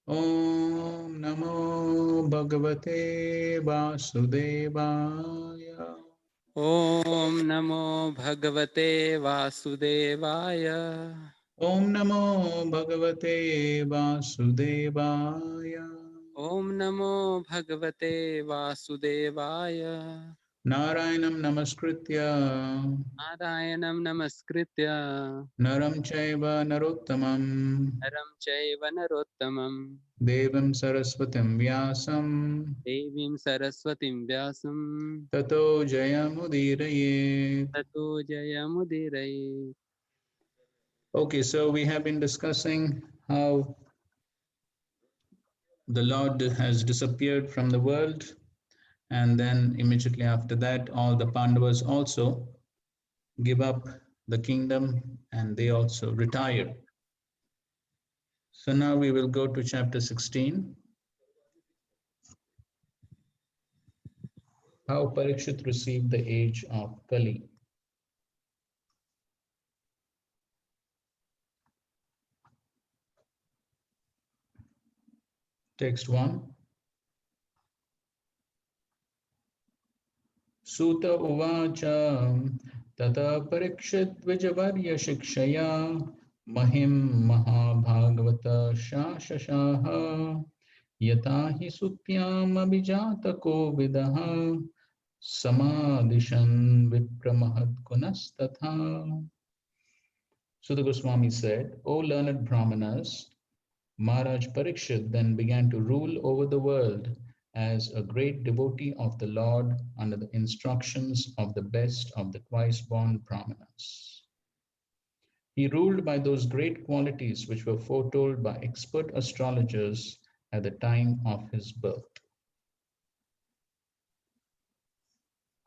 Om Namo Bhagavate Vasudevaya. Om Namo Bhagavate Vasudevaya. Om Namo Bhagavate Vasudevaya. Om Namo Bhagavate Vasudevaya. Narayanam Namaskritya Narayanam Namaskritya. Naram Chaiva Narottamam Naram Chaiva Narottamam. Devam Saraswatam Vyasam Devim Saraswatim Vyasam. Tato Jayamudiraye. Tato Jayamudirai. Okay, so we have been discussing how the Lord has disappeared from the world, and then immediately after that, all the Pandavas also give up the kingdom and they also retire. So now we will go to chapter 16. How Parikshit received the age of Kali. Text 1. Suta uvacha tata Parikshit Vijavarya Shikshaya Mahim Mahabhagavata Shashashaha Yata hi sutyam abhijata kovidaha samadishan vipramahat gunastatha. Sutta Goswami said, O learned Brahmanas, Maharaj Parikshit then began to rule over the world as a great devotee of the Lord under the instructions of the best of the twice-born Brahmanas. He ruled by those great qualities which were foretold by expert astrologers at the time of his birth.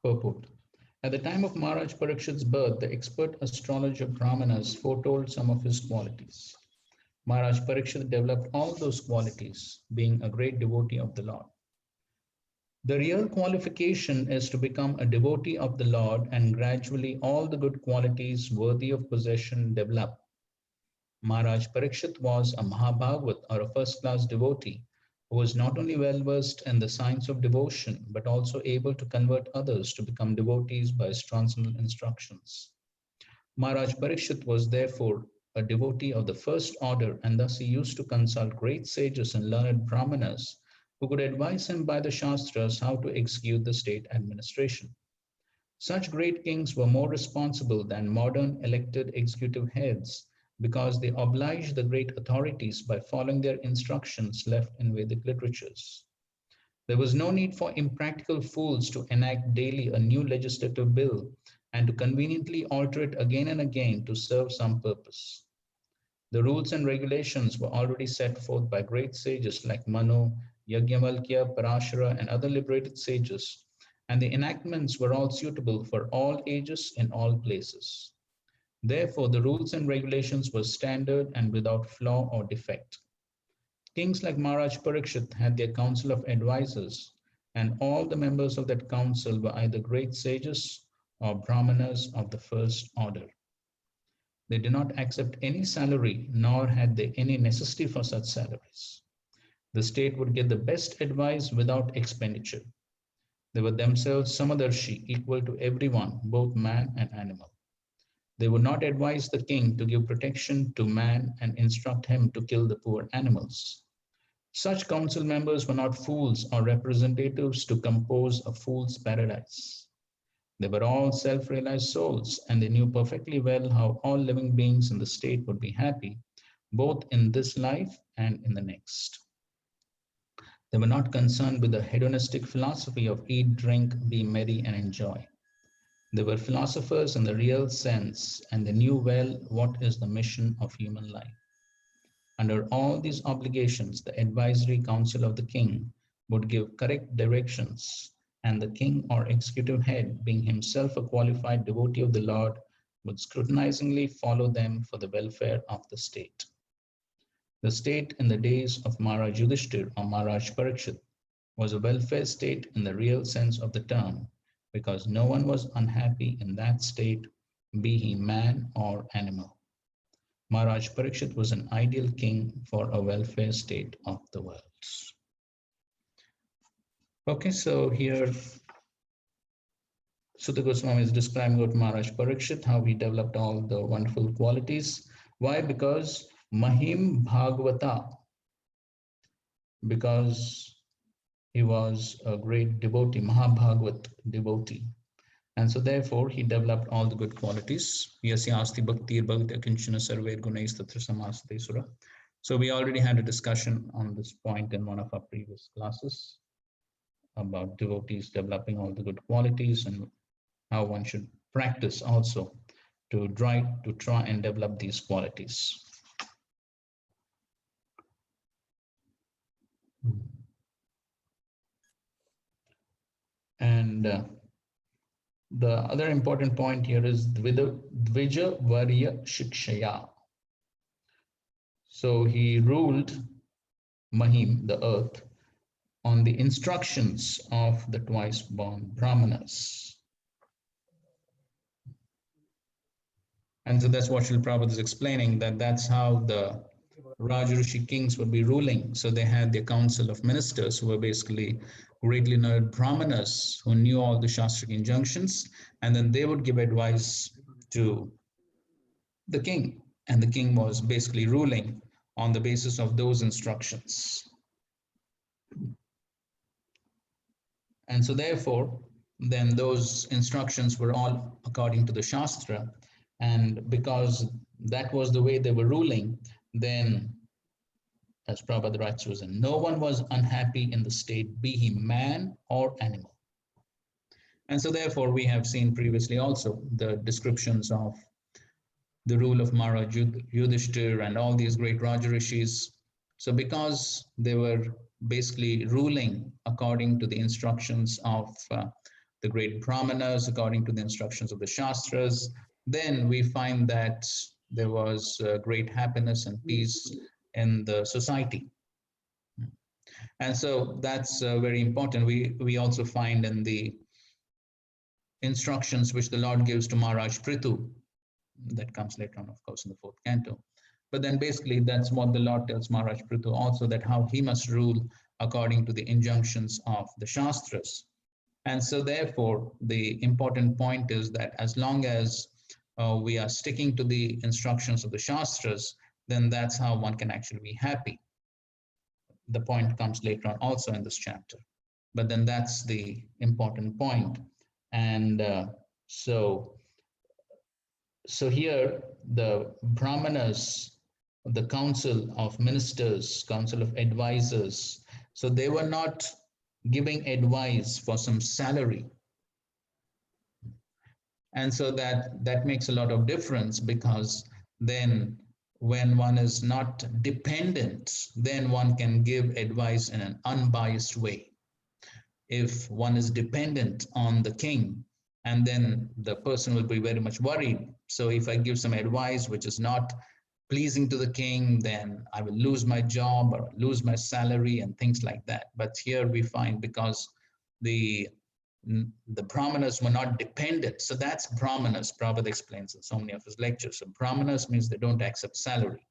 Purport. At the time of Maharaj Parikshit's birth, the expert astrologer Brahmanas foretold some of his qualities. Maharaj Parikshit developed all those qualities, being a great devotee of the Lord. The real qualification is to become a devotee of the Lord, and gradually all the good qualities worthy of possession develop. Maharaj Parikshit was a Mahabhagavat, or a first-class devotee, who was not only well versed in the science of devotion, but also able to convert others to become devotees by his transcendental instructions. Maharaj Parikshit was therefore a devotee of the first order, and thus he used to consult great sages and learned Brahmanas who could advise him by the Shastras how to execute the state administration. Such great kings were more responsible than modern elected executive heads because they obliged the great authorities by following their instructions left in Vedic literatures. There was no need for impractical fools to enact daily a new legislative bill and to conveniently alter it again and again to serve some purpose. The rules and regulations were already set forth by great sages like Manu, Yajnavalkya, Parashara, and other liberated sages, and the enactments were all suitable for all ages in all places. Therefore, the rules and regulations were standard and without flaw or defect. Kings like Maharaj Parikshit had their council of advisors, and all the members of that council were either great sages or brahmanas of the first order. They did not accept any salary, nor had they any necessity for such salaries. The state would get the best advice without expenditure. They were themselves Samadarshi, equal to everyone, both man and animal. They would not advise the king to give protection to man and instruct him to kill the poor animals. Such council members were not fools or representatives to compose a fool's paradise. They were all self-realized souls, and they knew perfectly well how all living beings in the state would be happy, both in this life and in the next. They were not concerned with the hedonistic philosophy of eat, drink, be merry, and enjoy. They were philosophers in the real sense, and they knew well what is the mission of human life. Under all these obligations, the advisory council of the king would give correct directions, and the king or executive head, being himself a qualified devotee of the Lord, would scrutinizingly follow them for the welfare of the state. The state in the days of Maharaj Yudhishthir or Maharaj Parikshit was a welfare state in the real sense of the term, because no one was unhappy in that state, be he man or animal. Maharaj Parikshit was an ideal king for a welfare state of the world. Okay, so here Sutta Goswami is describing about Maharaj Parikshit, how he developed all the wonderful qualities. Why? Because Mahim Bhagavata, because he was a great devotee, Mahabhagavat devotee. And so therefore he developed all the good qualities. Yasya asti bhaktir bhakti akinchana sarver gunais tatra samasate sura. So we already had a discussion on this point in one of our previous classes about devotees developing all the good qualities and how one should practice also to try and develop these qualities. And the other important point here is Dvija Varya Shikshaya. So he ruled Mahim, the earth, on the instructions of the twice born Brahmanas. And so that's what Srila Prabhupada is explaining, that that's how the Rajarishi kings would be ruling. So they had their council of ministers who were basically greatly learned Brahmanas who knew all the Shastric injunctions, and then they would give advice to the king. And the king was basically ruling on the basis of those instructions. And so therefore, then those instructions were all according to the Shastra. And because that was the way they were ruling, then, as Prabhupada writes, no one was unhappy in the state, be he man or animal. And so therefore, we have seen previously also the descriptions of the rule of Maharaj Yudhishthir and all these great Rajarishis. So because they were basically ruling according to the instructions of the great Brahmanas, according to the instructions of the Shastras, then we find that there was great happiness and peace in the society. And so that's very important. We also find in the instructions which the Lord gives to Maharaj Prithu, that comes later on, of course, in the 4th canto. But then basically that's what the Lord tells Maharaj Prithu also, that how he must rule according to the injunctions of the Shastras. And so therefore, the important point is that as long as we are sticking to the instructions of the Shastras, then that's how one can actually be happy. The point comes later on also in this chapter. But then that's the important point. And so here the Brahmanas, the council of ministers, council of advisors, so they were not giving advice for some salary. And so that makes a lot of difference, because then when one is not dependent, then one can give advice in an unbiased way. If one is dependent on the king, and then the person will be very much worried. So if I give some advice which is not pleasing to the king, then I will lose my job or lose my salary and things like that. But here we find, because the Brahmanas were not dependent. So that's Brahmanas, Prabhupada explains in so many of his lectures. So Brahmanas means they don't accept salary.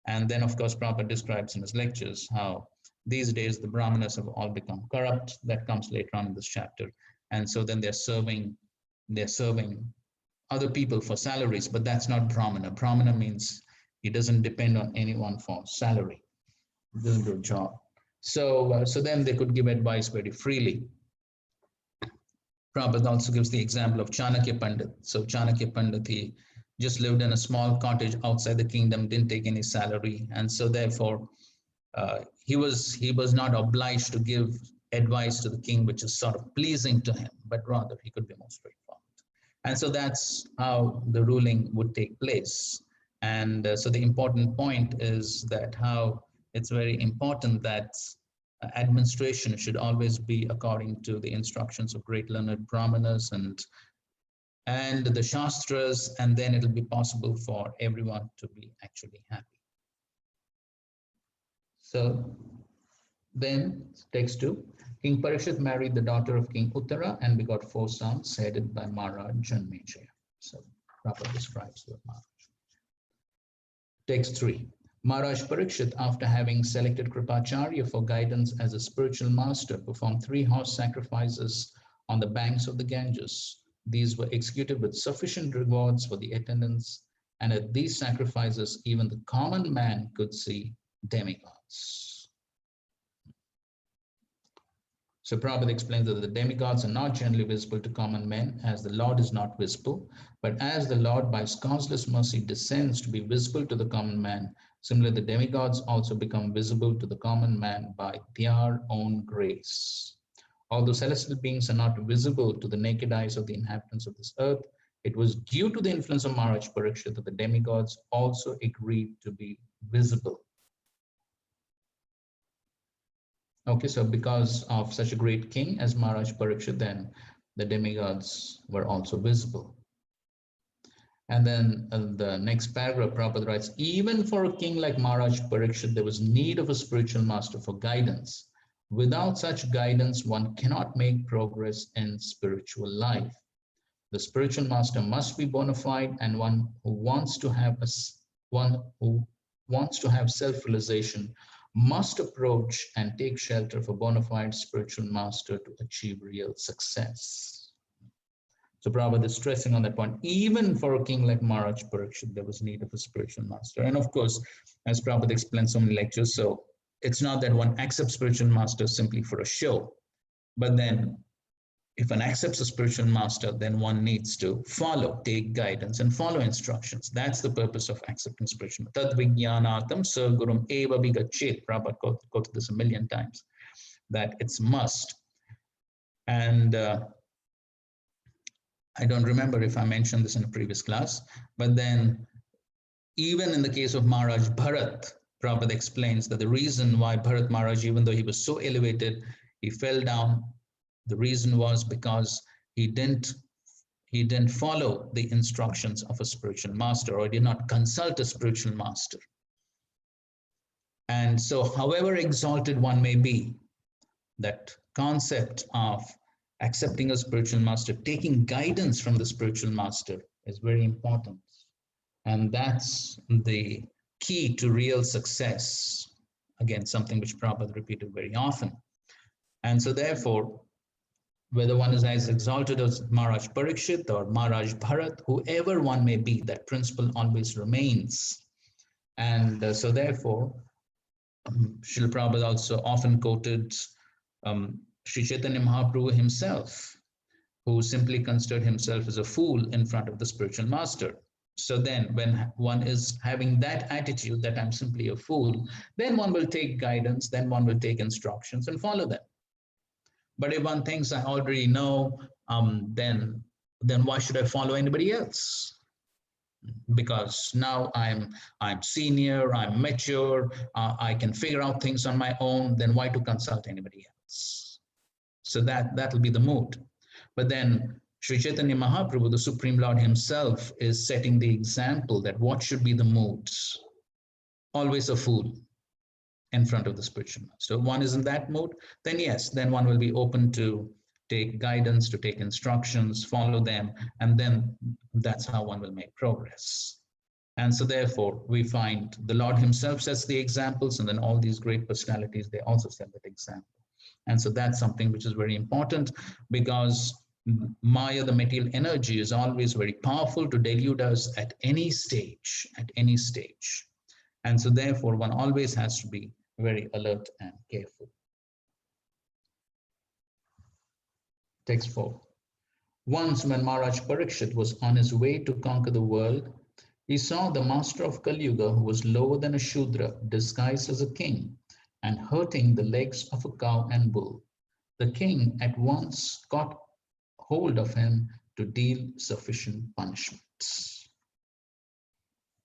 And then of course, Prabhupada describes in his lectures how these days the Brahmanas have all become corrupt. That comes later on in this chapter. And so then they're serving other people for salaries, but that's not Brahmana. Brahmana means he doesn't depend on anyone for salary. He doesn't do a job. So then they could give advice very freely. Prabhupada also gives the example of Chanakya Pandit. So Chanakya Pandit, he just lived in a small cottage outside the kingdom, didn't take any salary. And so therefore, he was not obliged to give advice to the king, which is sort of pleasing to him, but rather he could be more straightforward. And so that's how the ruling would take place. And so the important point is that how it's very important that administration should always be according to the instructions of great learned Brahmanas and the Shastras, and then it'll be possible for everyone to be actually happy. So then, text 2, King Parikshit married the daughter of King Uttara and begot 4 sons headed by Maharaj Janmejaya. So Prabhupada describes the Maharaj. Text 3. Maharaj Parikshit, after having selected Kripacharya for guidance as a spiritual master, performed 3 horse sacrifices on the banks of the Ganges. These were executed with sufficient rewards for the attendants, and at these sacrifices, even the common man could see demigods. So Prabhupada explains that the demigods are not generally visible to common men, as the Lord is not visible, but as the Lord by his causeless mercy descends to be visible to the common man, similarly the demigods also become visible to the common man by their own grace. Although celestial beings are not visible to the naked eyes of the inhabitants of this earth, it was due to the influence of Maharaj Parikshit that the demigods also agreed to be visible. Okay, so because of such a great king as Maharaj Parikshit, then the demigods were also visible. And then the next paragraph, Prabhupada writes, even for a king like Maharaj Parikshit, there was need of a spiritual master for guidance. Without such guidance, one cannot make progress in spiritual life. The spiritual master must be bona fide, and one who wants to have self-realization must approach and take shelter of a bona fide spiritual master to achieve real success. So Prabhupada is stressing on that point. Even for a king like Maharaj Parikshit, there was need of a spiritual master. And of course, as Prabhupada explained so many lectures, so it's not that one accepts spiritual master simply for a show, but then if one accepts a spiritual master, then one needs to follow, take guidance and follow instructions. That's the purpose of accepting spiritual. Tad vijnanatam sargurum eva vigachet. Prabhupada quoted this a million times, that it's must. And I don't remember if I mentioned this in a previous class, but then even in the case of Maharaj Bharat, Prabhupada explains that the reason why Bharat Maharaj, even though he was so elevated, he fell down. The reason was because he didn't follow the instructions of a spiritual master, or did not consult a spiritual master. And so however exalted one may be, that concept of accepting a spiritual master, taking guidance from the spiritual master is very important. And that's the key to real success. Again, something which Prabhupada repeated very often. And so therefore, whether one is as exalted as Maharaj Parikshit or Maharaj Bharat, whoever one may be, that principle always remains. And so therefore, Srila Prabhupada also often quoted Sri Chaitanya Mahaprabhu himself, who simply considered himself as a fool in front of the spiritual master. So then when one is having that attitude that I'm simply a fool, then one will take guidance, then one will take instructions and follow them. But if one thinks I already know, then why should I follow anybody else? Because now I'm senior, I'm mature, I can figure out things on my own, then why to consult anybody else? So that will be the mood. But then Sri Chaitanya Mahaprabhu, the Supreme Lord himself, is setting the example that what should be the mood? Always a fool in front of the spiritual master. So one is in that mode, then yes, then one will be open to take guidance, to take instructions, follow them, and then that's how one will make progress. And so therefore, we find the Lord himself sets the examples, and then all these great personalities, they also set that example. And so that's something which is very important, because Maya, the material energy, is always very powerful to delude us at any stage, And so therefore, one always has to be very alert and careful. Text 4. Once when Maharaj Parikshit was on his way to conquer the world, he saw the master of Kali Yuga, who was lower than a Shudra, disguised as a king, and hurting the legs of a cow and bull. The king at once caught hold of him to deal sufficient punishments.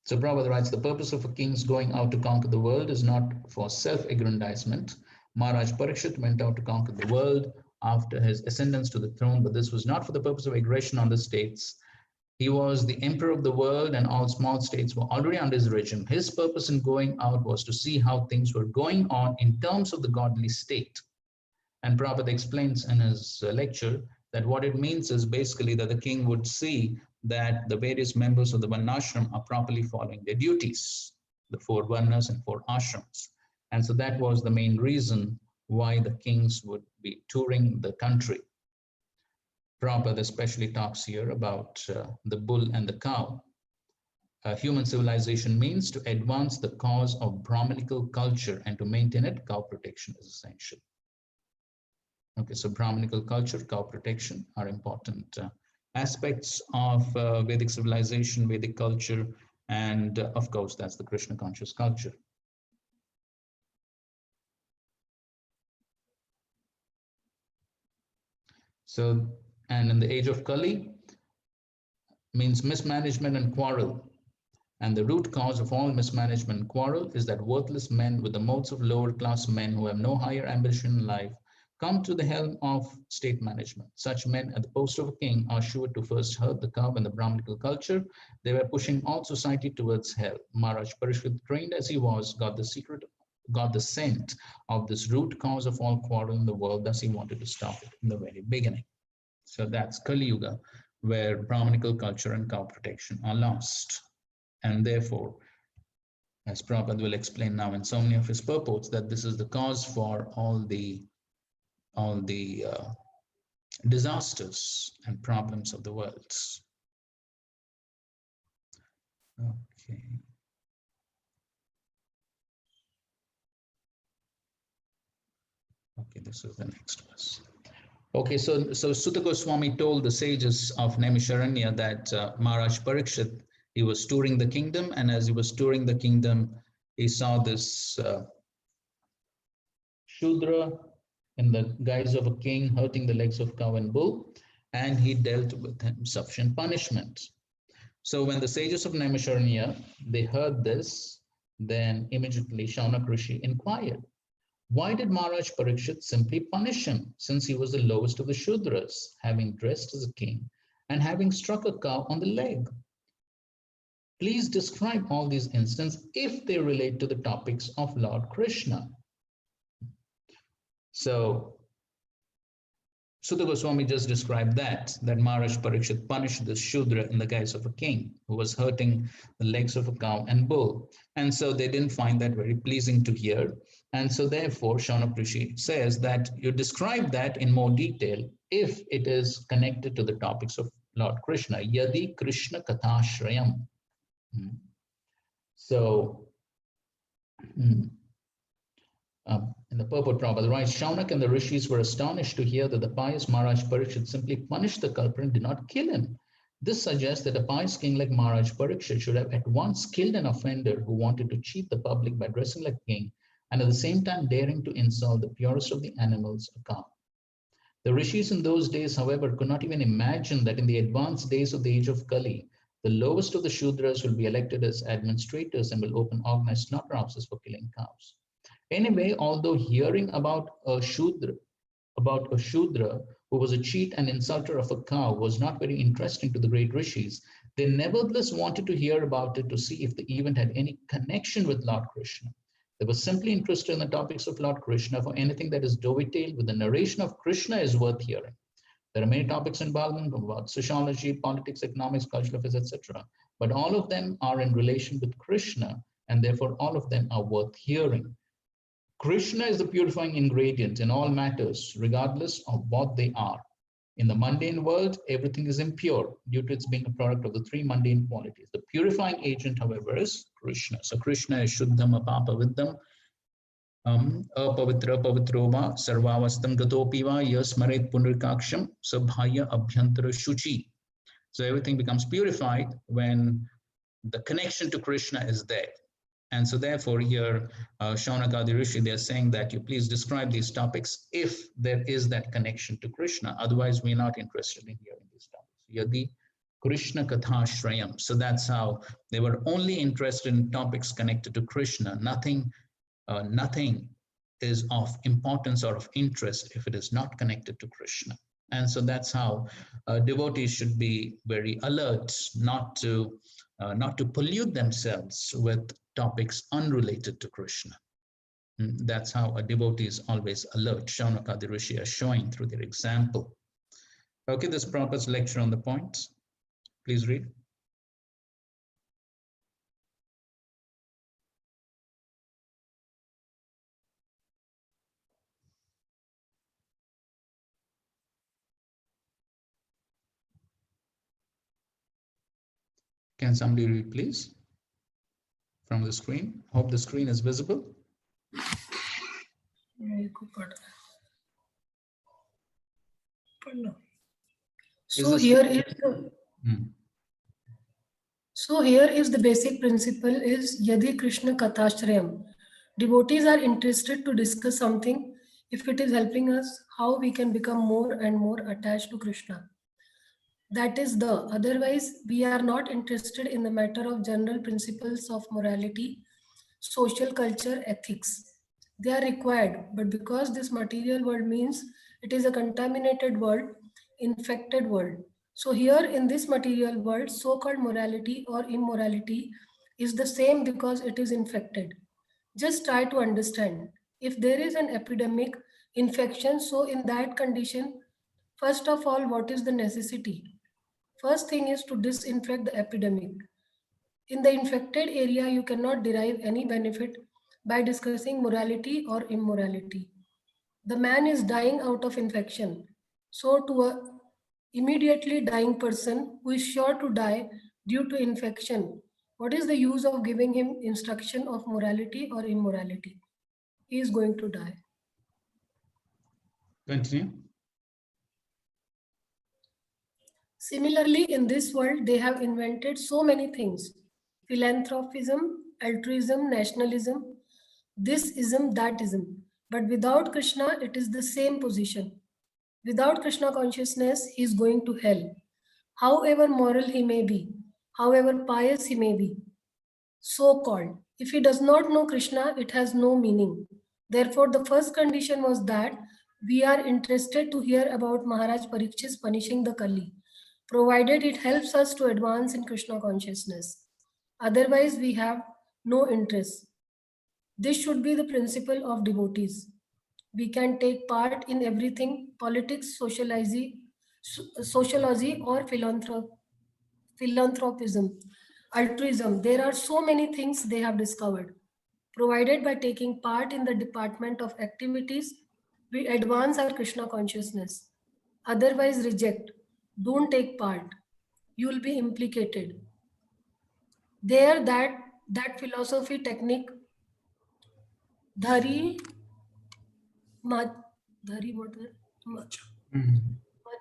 So Prabhupada writes, the purpose of a king's going out to conquer the world is not for self-aggrandizement. Maharaj Parikshit went out to conquer the world after his ascendance to the throne, but this was not for the purpose of aggression on the states. He was the emperor of the world, and all small states were already under his regime. His purpose in going out was to see how things were going on in terms of the godly state. And Prabhupada explains in his lecture that what it means is basically that the king would see that the various members of the Varnashram are properly following their duties. the 4 varnas and 4 ashrams. And so that was the main reason why the kings would be touring the country. Prabhupada especially talks here about the bull and the cow. Human civilization means to advance the cause of Brahminical culture, and to maintain it, cow protection is essential. Okay, so Brahminical culture, cow protection are important aspects of Vedic civilization, Vedic culture, and of course, that's the Krishna conscious culture. So, and in the age of Kali, means mismanagement and quarrel. And the root cause of all mismanagement and quarrel is that worthless men with the modes of lower class men who have no higher ambition in life come to the helm of state management. Such men at the post of a king are sure to first hurt the cow in the Brahminical culture. They were pushing all society towards hell. Maharaj Parikshit, trained as he was, got the scent of this root cause of all quarrel in the world. Thus, he wanted to stop it in the very beginning. So that's Kali Yuga, where Brahminical culture and cow protection are lost. And therefore, as Prabhupada will explain now in so many of his purports, that this is the cause for all the disasters and problems of the world. Okay. Okay, this is the next verse. Okay, so Sutta Goswami told the sages of Naimisharanya that Maharaj Parikshit, he was touring the kingdom, and as he was touring the kingdom, he saw this Shudra in the guise of a king hurting the legs of cow and bull, and he dealt with him sufficient punishment. So when the sages of Naimisharanya, they heard this, then immediately Shaunak Rishi inquired, why did Maharaj Parikshit simply punish him, since he was the lowest of the Shudras, having dressed as a king and having struck a cow on the leg? Please describe all these instances if they relate to the topics of Lord Krishna. So Sutta Goswami just described that Maharaj Parikshit punished this Shudra in the guise of a king who was hurting the legs of a cow and bull. And so they didn't find that very pleasing to hear. And so therefore, Shaunak Rishi says that you describe that in more detail if it is connected to the topics of Lord Krishna. Yadi Krishna Kathashrayam. So, in the purport, Prabhupada writes, Shaunak and the rishis were astonished to hear that the pious Maharaj Parikshit simply punished the culprit and did not kill him. This suggests that a pious king like Maharaj Parikshit should have at once killed an offender who wanted to cheat the public by dressing like a king and at the same time daring to insult the purest of the animals, a cow. The rishis in those days, however, could not even imagine that in the advanced days of the age of Kali, the lowest of the Shudras will be elected as administrators and will open organized slaughterhouses for killing cows. Anyway, although hearing about a Shudra who was a cheat and insulter of a cow was not very interesting to the great rishis, they nevertheless wanted to hear about it to see if the event had any connection with Lord Krishna. They were simply interested in the topics of Lord Krishna, for anything that is dovetailed with the narration of Krishna is worth hearing. There are many topics in Bhagavatam about sociology, politics, economics, cultural affairs, etc. But all of them are in relation with Krishna, and therefore all of them are worth hearing. Krishna is the purifying ingredient in all matters, regardless of what they are. In the mundane world, everything is impure due to its being a product of the 3 mundane qualities. The purifying agent, however, is Krishna. So Krishna is Shuddham Apapa Viddham, Apavitra Pavitrova, Sarvavastam Gatopiva, Yasmaret Punrikaksham, Sabhaya Abhyantara Shuchi. So everything becomes purified when the connection to Krishna is there. And so therefore here, Shaunakadi Rishi, they're saying that you please describe these topics if there is that connection to Krishna. Otherwise, we're not interested in hearing these topics. Yadi Krishna Kathashrayam. So that's how they were only interested in topics connected to Krishna. Nothing is of importance or of interest if it is not connected to Krishna. And so that's how devotees should be very alert not to pollute themselves with topics unrelated to Krishna. That's how a devotee is always alert. Shaunakadi Rishi is showing through their example. Okay, this Prabhupada's lecture on the points. Please read. Can somebody read, please, from the screen? Hope the screen is visible. So here is the basic principle is Yadi Krishna Kathashrayam. Devotees are interested to discuss something if it is helping us, how we can become more and more attached to Krishna. That is the, otherwise we are not interested in the matter of general principles of morality, social culture, ethics. They are required, but because this material world means it is a contaminated world, infected world. So here in this material world, so-called morality or immorality is the same because it is infected. Just try to understand. If there is an epidemic infection, so in that condition, first of all, what is the necessity? First thing is to disinfect the epidemic. In the infected area, you cannot derive any benefit by discussing morality or immorality. The man is dying out of infection. So to a immediately dying person who is sure to die due to infection, what is the use of giving him instruction of morality or immorality? He is going to die. Continue. Similarly, in this world, they have invented so many things. Philanthropism, altruism, nationalism, this ism, that ism. But without Krishna, it is the same position. Without Krishna consciousness, he is going to hell. However moral he may be, however pious he may be, so-called. If he does not know Krishna, it has no meaning. Therefore, the first condition was that we are interested to hear about Maharaj Parikshit punishing the Kali, provided it helps us to advance in Krishna consciousness. Otherwise, we have no interest. This should be the principle of devotees. We can take part in everything, politics, sociology or philanthropism, altruism. There are so many things they have discovered. Provided by taking part in the department of activities, we advance our Krishna consciousness. Otherwise, reject. Don't take part. You will be implicated. There, that philosophy technique, dhari what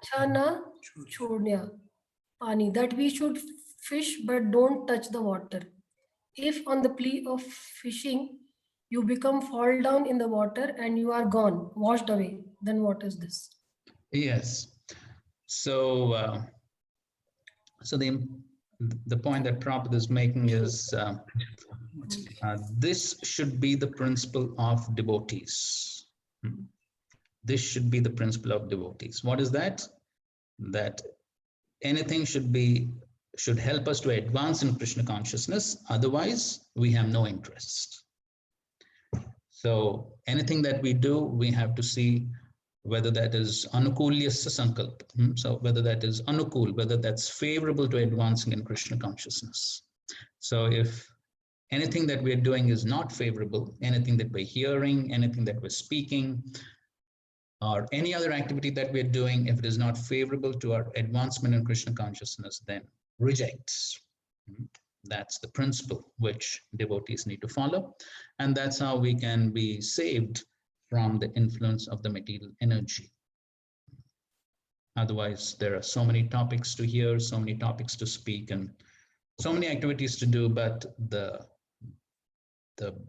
machana chodnya pani, that we should fish but don't touch the water. If on the plea of fishing, you fall down in the water and you are gone, washed away, then what is this? Yes. So, so the point that Prabhupada is making is this should be the principle of devotees. This should be the principle of devotees. What is that? That anything should help us to advance in Krishna consciousness. Otherwise, we have no interest. So anything that we do, we have to see whether that is anukulyasya sankalpa. So whether that is anukul, whether that's favorable to advancing in Krishna consciousness. So if anything that we're doing is not favorable, anything that we're hearing, anything that we're speaking, or any other activity that we're doing, if it is not favorable to our advancement in Krishna consciousness, then reject. That's the principle which devotees need to follow. And that's how we can be saved from the influence of the material energy. Otherwise, there are so many topics to hear, so many topics to speak, and so many activities to do, but the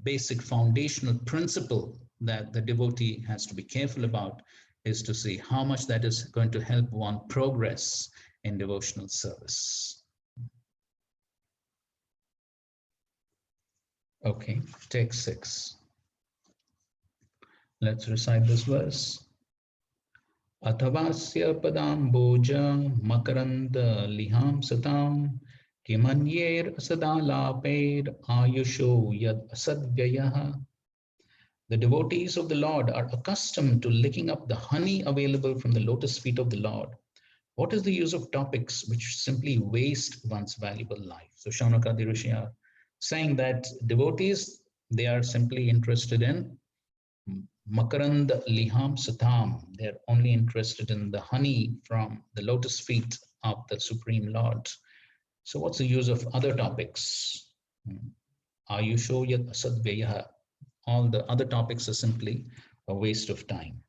basic foundational principle that the devotee has to be careful about is to see how much that is going to help one progress in devotional service. Okay, text 6. Let's recite this verse. Athavasya padam boja makaranda liham satam kimanyer asadalaper ayusho yad asadvyayaha. The devotees of the Lord are accustomed to licking up the honey available from the lotus feet of the Lord. What is the use of topics which simply waste one's valuable life? So Shaunaka Rishi are saying that devotees, they are simply interested in makarand liham satam. They're only interested in the honey from the lotus feet of the Supreme Lord. So what's the use of other topics? Ayusho yat asadvyaha. All the other topics are simply a waste of time.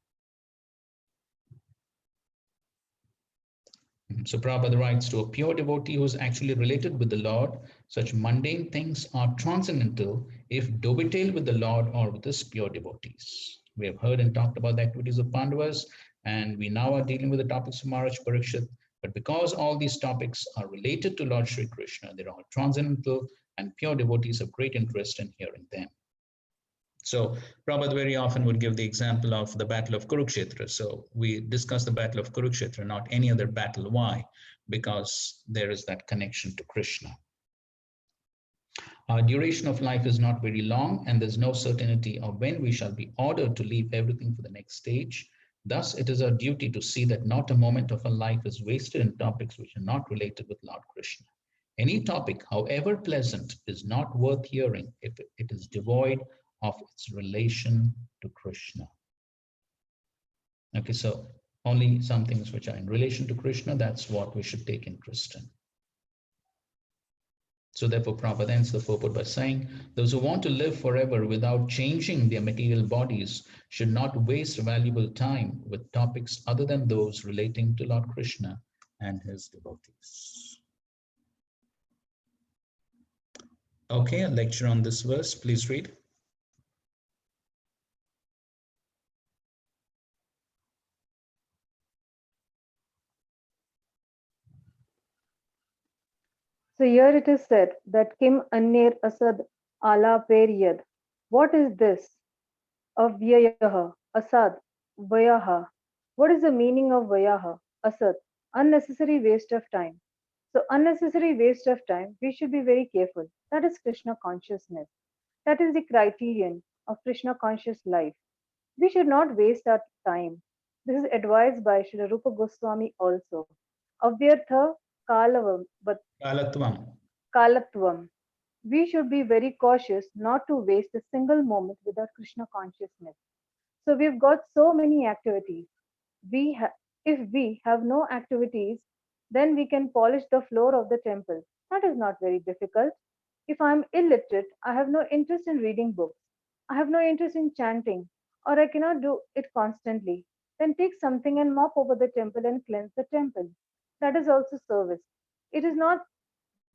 So Prabhupada writes, to a pure devotee who is actually related with the Lord, such mundane things are transcendental if dovetailed with the Lord or with his pure devotees. We have heard and talked about the activities of Pandavas, and we now are dealing with the topics of Maharaj Parikshit. But because all these topics are related to Lord Sri Krishna, they're all transcendental, and pure devotees have great interest in hearing them. So Prabhupada very often would give the example of the Battle of Kurukshetra. So we discuss the Battle of Kurukshetra, not any other battle. Why? Because there is that connection to Krishna. Our duration of life is not very long, and there's no certainty of when we shall be ordered to leave everything for the next stage. Thus, it is our duty to see that not a moment of our life is wasted in topics which are not related with Lord Krishna. Any topic, however pleasant, is not worth hearing if it is devoid of its relation to Krishna. Okay, so only some things which are in relation to Krishna, that's what we should take interest in. So therefore, Prabhupada ends the purport by saying, those who want to live forever without changing their material bodies should not waste valuable time with topics other than those relating to Lord Krishna and his devotees. Okay, a lecture on this verse, please read. So here it is said that Kim Anir Asad Ala Periyad. What is this? Avyayaha, Asad, Vayaha. What is the meaning of Vayaha? Asad, unnecessary waste of time. So unnecessary waste of time, we should be very careful. That is Krishna consciousness. That is the criterion of Krishna conscious life. We should not waste our time. This is advised by Srila Rupa Goswami also. Avyartha Kalavam, but Kalatvam. Kalatvam. We should be very cautious not to waste a single moment without Krishna consciousness. So we've got so many activities. If we have no activities, then we can polish the floor of the temple. That is not very difficult. If I'm illiterate, I have no interest in reading books. I have no interest in chanting, or I cannot do it constantly. Then take something and mop over the temple and cleanse the temple. That is also service. It is not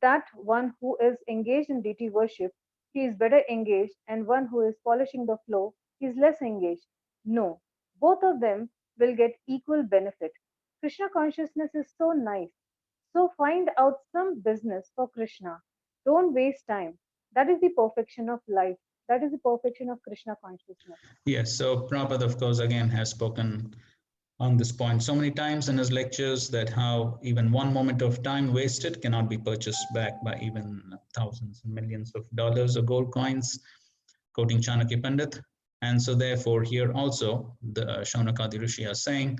that one who is engaged in deity worship, he is better engaged, and one who is polishing the floor, he is less engaged. No, both of them will get equal benefit. Krishna consciousness is so nice. So find out some business for Krishna. Don't waste time. That is the perfection of life. That is the perfection of Krishna consciousness. Yes, so Prabhupada, of course, again has spoken on this point so many times in his lectures that how even one moment of time wasted cannot be purchased back by even thousands and millions of dollars of gold coins, quoting Chanakya Pandit. And so therefore here also the Shaunakadi Rishi are saying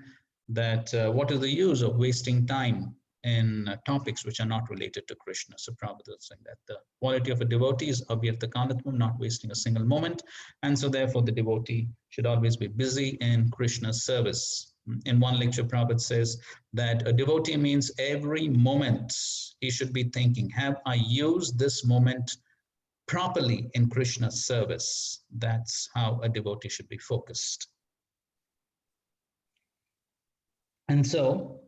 that what is the use of wasting time in topics which are not related to Krishna. So Prabhupada is saying that the quality of a devotee is abhyartha kalatvam, not wasting a single moment. And so therefore the devotee should always be busy in Krishna's service. In one lecture, Prabhupada says that a devotee means every moment he should be thinking, have I used this moment properly in Krishna's service? That's how a devotee should be focused. And so,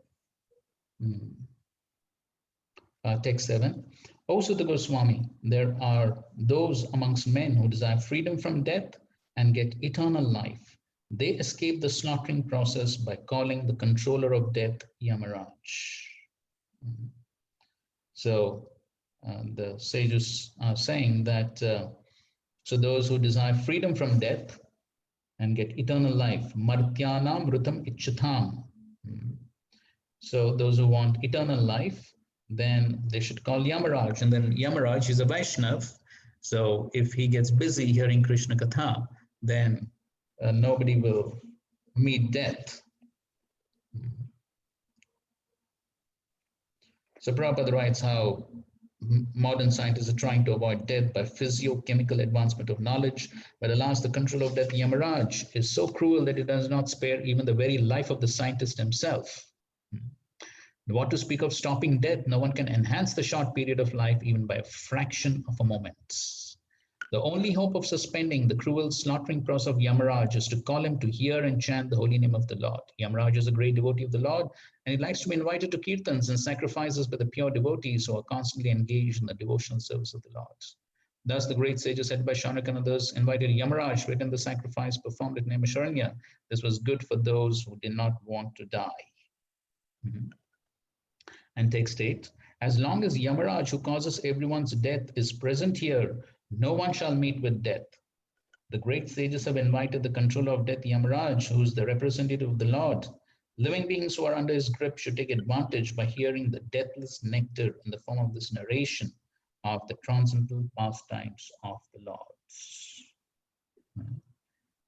text 7. O Sutta Goswami, there are those amongst men who desire freedom from death and get eternal life. They escape the slaughtering process by calling the controller of death Yamaraj. So the sages are saying that so those who desire freedom from death and get eternal life, Martyanam Rutam Ichatham. So those who want eternal life, then they should call Yamaraj. And then Yamaraj is a Vaishnav. So if he gets busy hearing Krishna Katha, then nobody will meet death. So Prabhupada writes how modern scientists are trying to avoid death by physiochemical advancement of knowledge, but alas, the control of death, Yamaraj, is so cruel that it does not spare even the very life of the scientist himself. What to speak of stopping death? No one can enhance the short period of life even by a fraction of a moment. The only hope of suspending the cruel slaughtering process of Yamaraj is to call him to hear and chant the holy name of the Lord. Yamaraj is a great devotee of the Lord, and he likes to be invited to kirtans and sacrifices by the pure devotees who are constantly engaged in the devotional service of the Lord. Thus, the great sages said by Shaunak and others invited Yamaraj to attend the sacrifice performed at Naimisharanya. This was good for those who did not want to die. And take state. As long as Yamaraj, who causes everyone's death, is present here, no one shall meet with death. The great sages have invited the controller of death, Yamaraj, who is the representative of the Lord. Living beings who are under his grip should take advantage by hearing the deathless nectar in the form of this narration of the transcendental pastimes of the Lord.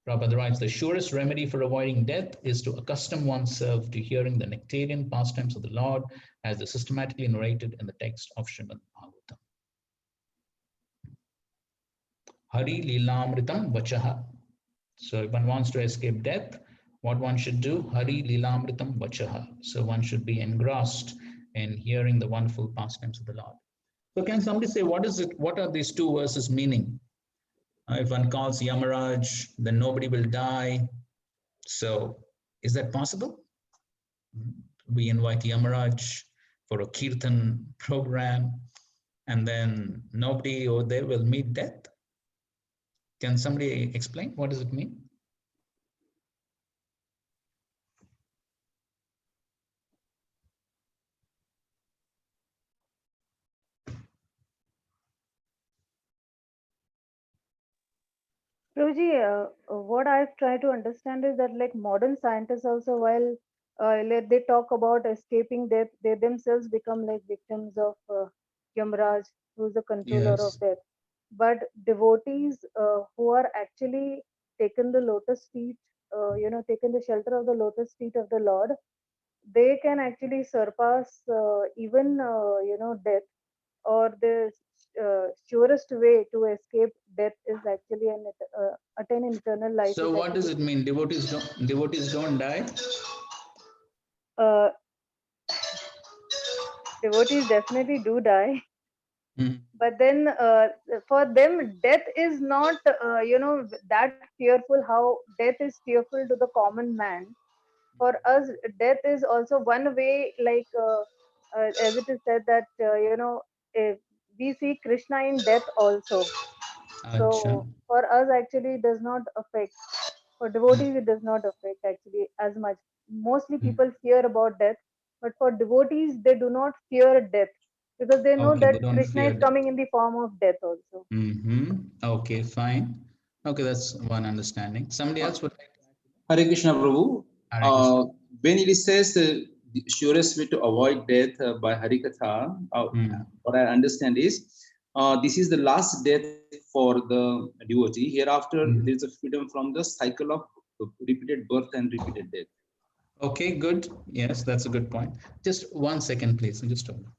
Prabhupada writes, the surest remedy for avoiding death is to accustom oneself to hearing the nectarian pastimes of the Lord as they systematically narrated in the text of Srimad Bhagavatam. Hari Lilamritam Vachaha. So if one wants to escape death, what one should do? Hari Lilamritam Vachaha. So one should be engrossed in hearing the wonderful pastimes of the Lord. So can somebody say, what is it? What are these two verses meaning? If one calls Yamaraj, then nobody will die. So is that possible? We invite Yamaraj for a kirtan program, and then nobody over there will meet death. Can somebody explain what does it mean? Prabhuji, what I've tried to understand is that like modern scientists also, while they talk about escaping death, they themselves become like victims of Yamaraj, who's the controller of Yes. death. But devotees who are actually taken the lotus feet, taken the shelter of the lotus feet of the Lord, they can actually surpass even death, or the surest way to escape death is actually attain an eternal life So is what does actually it mean? Devotees don't die? uh, devotees definitely do die. But then for them death is not that fearful how death is fearful to the common man. For us death is also one way, like as it is said that if we see Krishna in death also. Acha. So for us actually it does not affect. For devotees it does not affect actually as much. Mostly people fear about death, but for devotees they do not fear death because they know Okay, that they don't Krishna fear is death. coming in the form of death also. Okay, fine. Okay, that's one understanding. Somebody else would like to Hare Krishna, Prabhu. Hare Krishna. When it says the surest way to avoid death by Harikatha, what I understand is this is the last death for the devotee. Hereafter, there is a freedom from the cycle of repeated birth and repeated death. Okay, good. Yes, that's a good point. Just 1 second, please. Just hold on.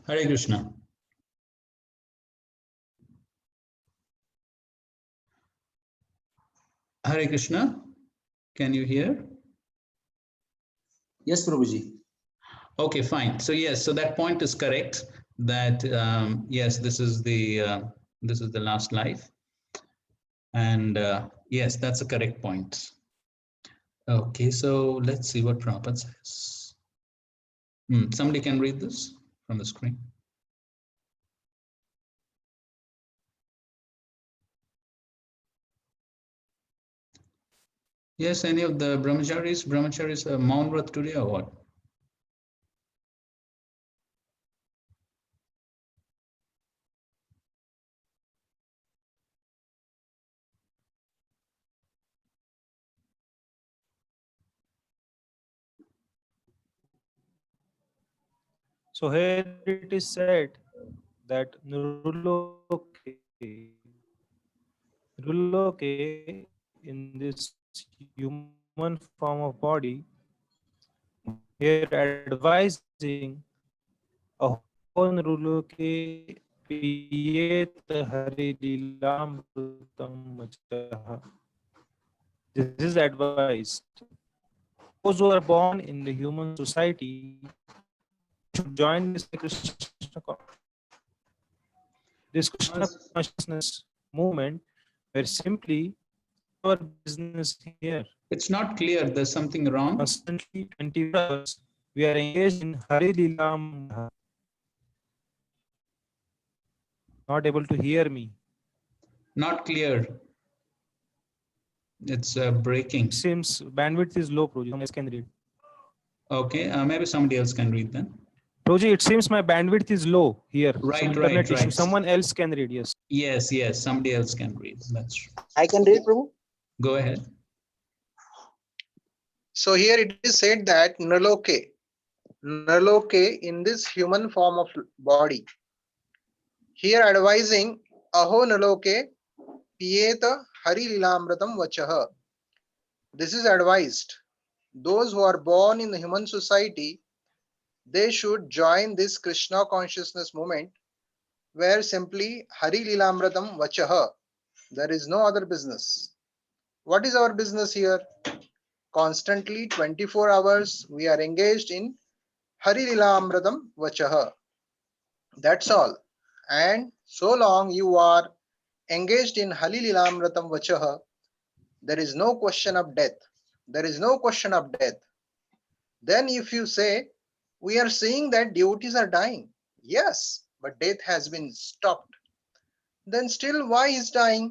Hare Krishna. Hare Krishna. Can you hear? Yes, Prabhuji. Okay, fine. So yes, so that point is correct. That yes, this is the last life, and yes, that's a correct point. Okay, so let's see what Prabhupada says. Somebody can read this from the screen. Yes, any of the brahmacharis? Brahmacharis are Maun Vrat today or what? So here it is said that Nuruloke in this human form of body, here advising Aho Nuruloke Piyet Hari Lilamrutam Vachaha. This is advised. Those who are born in the human society should join this Krishna consciousness movement, where simply our business here. It's not clear. There's something wrong. Constantly 24 hours, we are engaged in Hari Lilam. Not able to hear me. Not clear. It's breaking. Seems bandwidth is low, Proji. Someone else can read. Okay, maybe somebody else can read then. Proji, it seems my bandwidth is low here. Right, Some right, internet issue. right. Someone else can read, yes. Yes, yes, somebody else can read. That's true. I can read, Prabhu. Go ahead. So here it is said that Naloke in this human form of body. Here advising Aho Naloke Piyeta Hari Lilamratam Vachaha. This is advised. Those who are born in the human society, they should join this Krishna consciousness movement where simply Hari Lilamratam Vachaha. There is no other business. What is our business here? Constantly 24 hours we are engaged in Hari Lilamratam Vachaha. That's all. And so long you are engaged in Hari Lilamratam Vachaha, there is no question of death. There is no question of death. Then if you say, we are seeing that devotees are dying. Yes, but death has been stopped. Then still why is dying?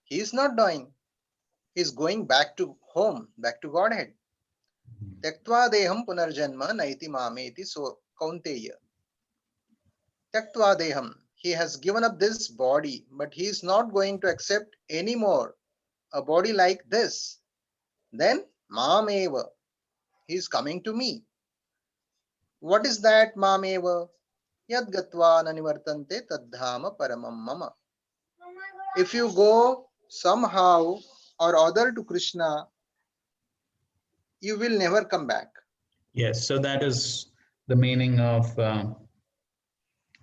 He is not dying. He is going back to home, back to Godhead. Tyaktva deham punarjanma naiti mameti so kaunteya. Tyaktva deham. He has given up this body, but he is not going to accept anymore a body like this. Then mameva. He is coming to me. What is that mameva? Yad gatva nanivartante tadhama paramam mama. If you go somehow or other to Krishna, you will never come back. Yes, so that is the meaning of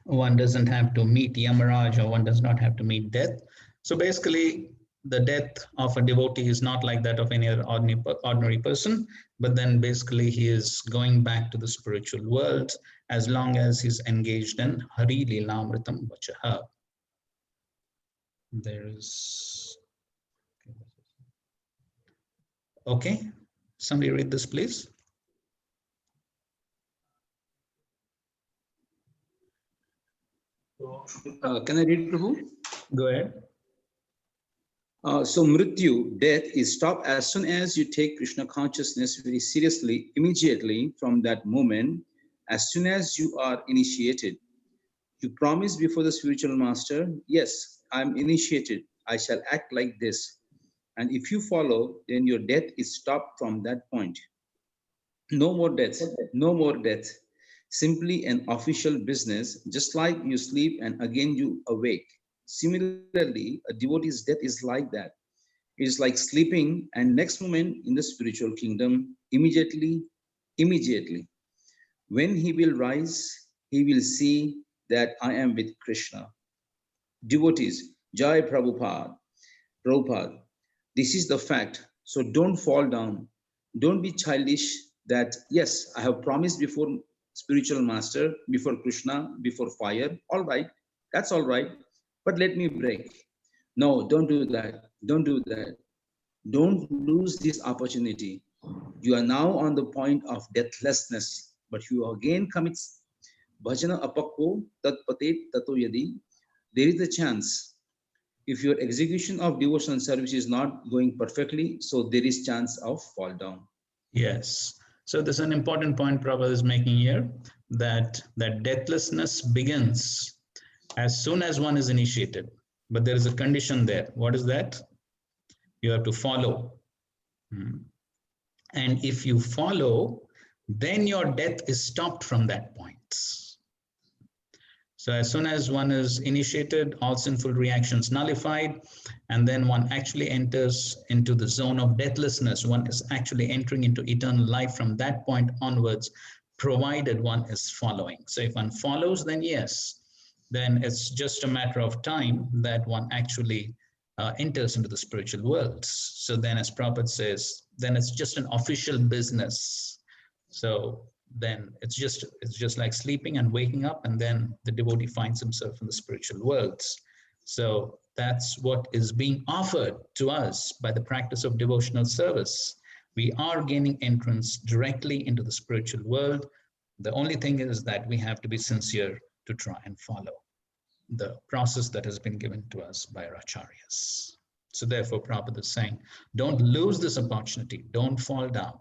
one doesn't have to meet Yamaraj, or one does not have to meet death. So basically, the death of a devotee is not like that of any other ordinary person, but then basically he is going back to the spiritual world as long as he's engaged in Hari Lilamritam Vachaha. There is... Okay, somebody read this, please. Can I read, Prabhu? Go ahead. So Mrityu, death, is stopped as soon as you take Krishna consciousness very seriously, immediately from that moment, as soon as you are initiated. You promise before the spiritual master, yes, I'm initiated, I shall act like this. And if you follow, then your death is stopped from that point. No more death, no more death. Simply an official business, just like you sleep and again you awake. Similarly, a devotee's death is like that. It is like sleeping and next moment in the spiritual kingdom, immediately. When he will rise, he will see that I am with Krishna. Devotees, Jai Prabhupada, this is the fact. So don't fall down. Don't be childish that, yes, I have promised before spiritual master, before Krishna, before fire. All right, that's all right. But let me break. No, don't do that. Don't do that. Don't lose this opportunity. You are now on the point of deathlessness, but you again commit bhajana apakko tatpate tato yadi. There is a chance. if your execution of devotional service is not going perfectly, so there is chance of fall down. Yes. So this is an important point Prabhupada is making here, that deathlessness begins as soon as one is initiated. But there is a condition there. What is that? You have to follow. And if you follow, then your death is stopped from that point. So as soon as one is initiated, all sinful reactions nullified, and then one actually enters into the zone of deathlessness. One is actually entering into eternal life from that point onwards, provided one is following. So if one follows, then yes, then it's just a matter of time that one actually enters into the spiritual world. So then, as Prabhupada says, then it's just an official business. So then it's just like sleeping and waking up, and then the devotee finds himself in the spiritual worlds. So that's what is being offered to us by the practice of devotional service. We are gaining entrance directly into the spiritual world. The only thing is that we have to be sincere to try and follow the process that has been given to us by our acharyas. So therefore, Prabhupada is saying, don't lose this opportunity, don't fall down.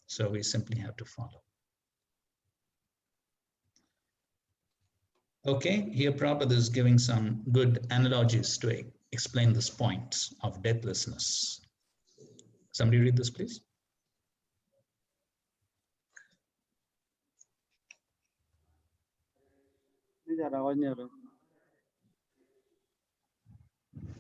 So we simply have to follow. Okay, here Prabhupada is giving some good analogies to explain this point of deathlessness. Somebody read this, please.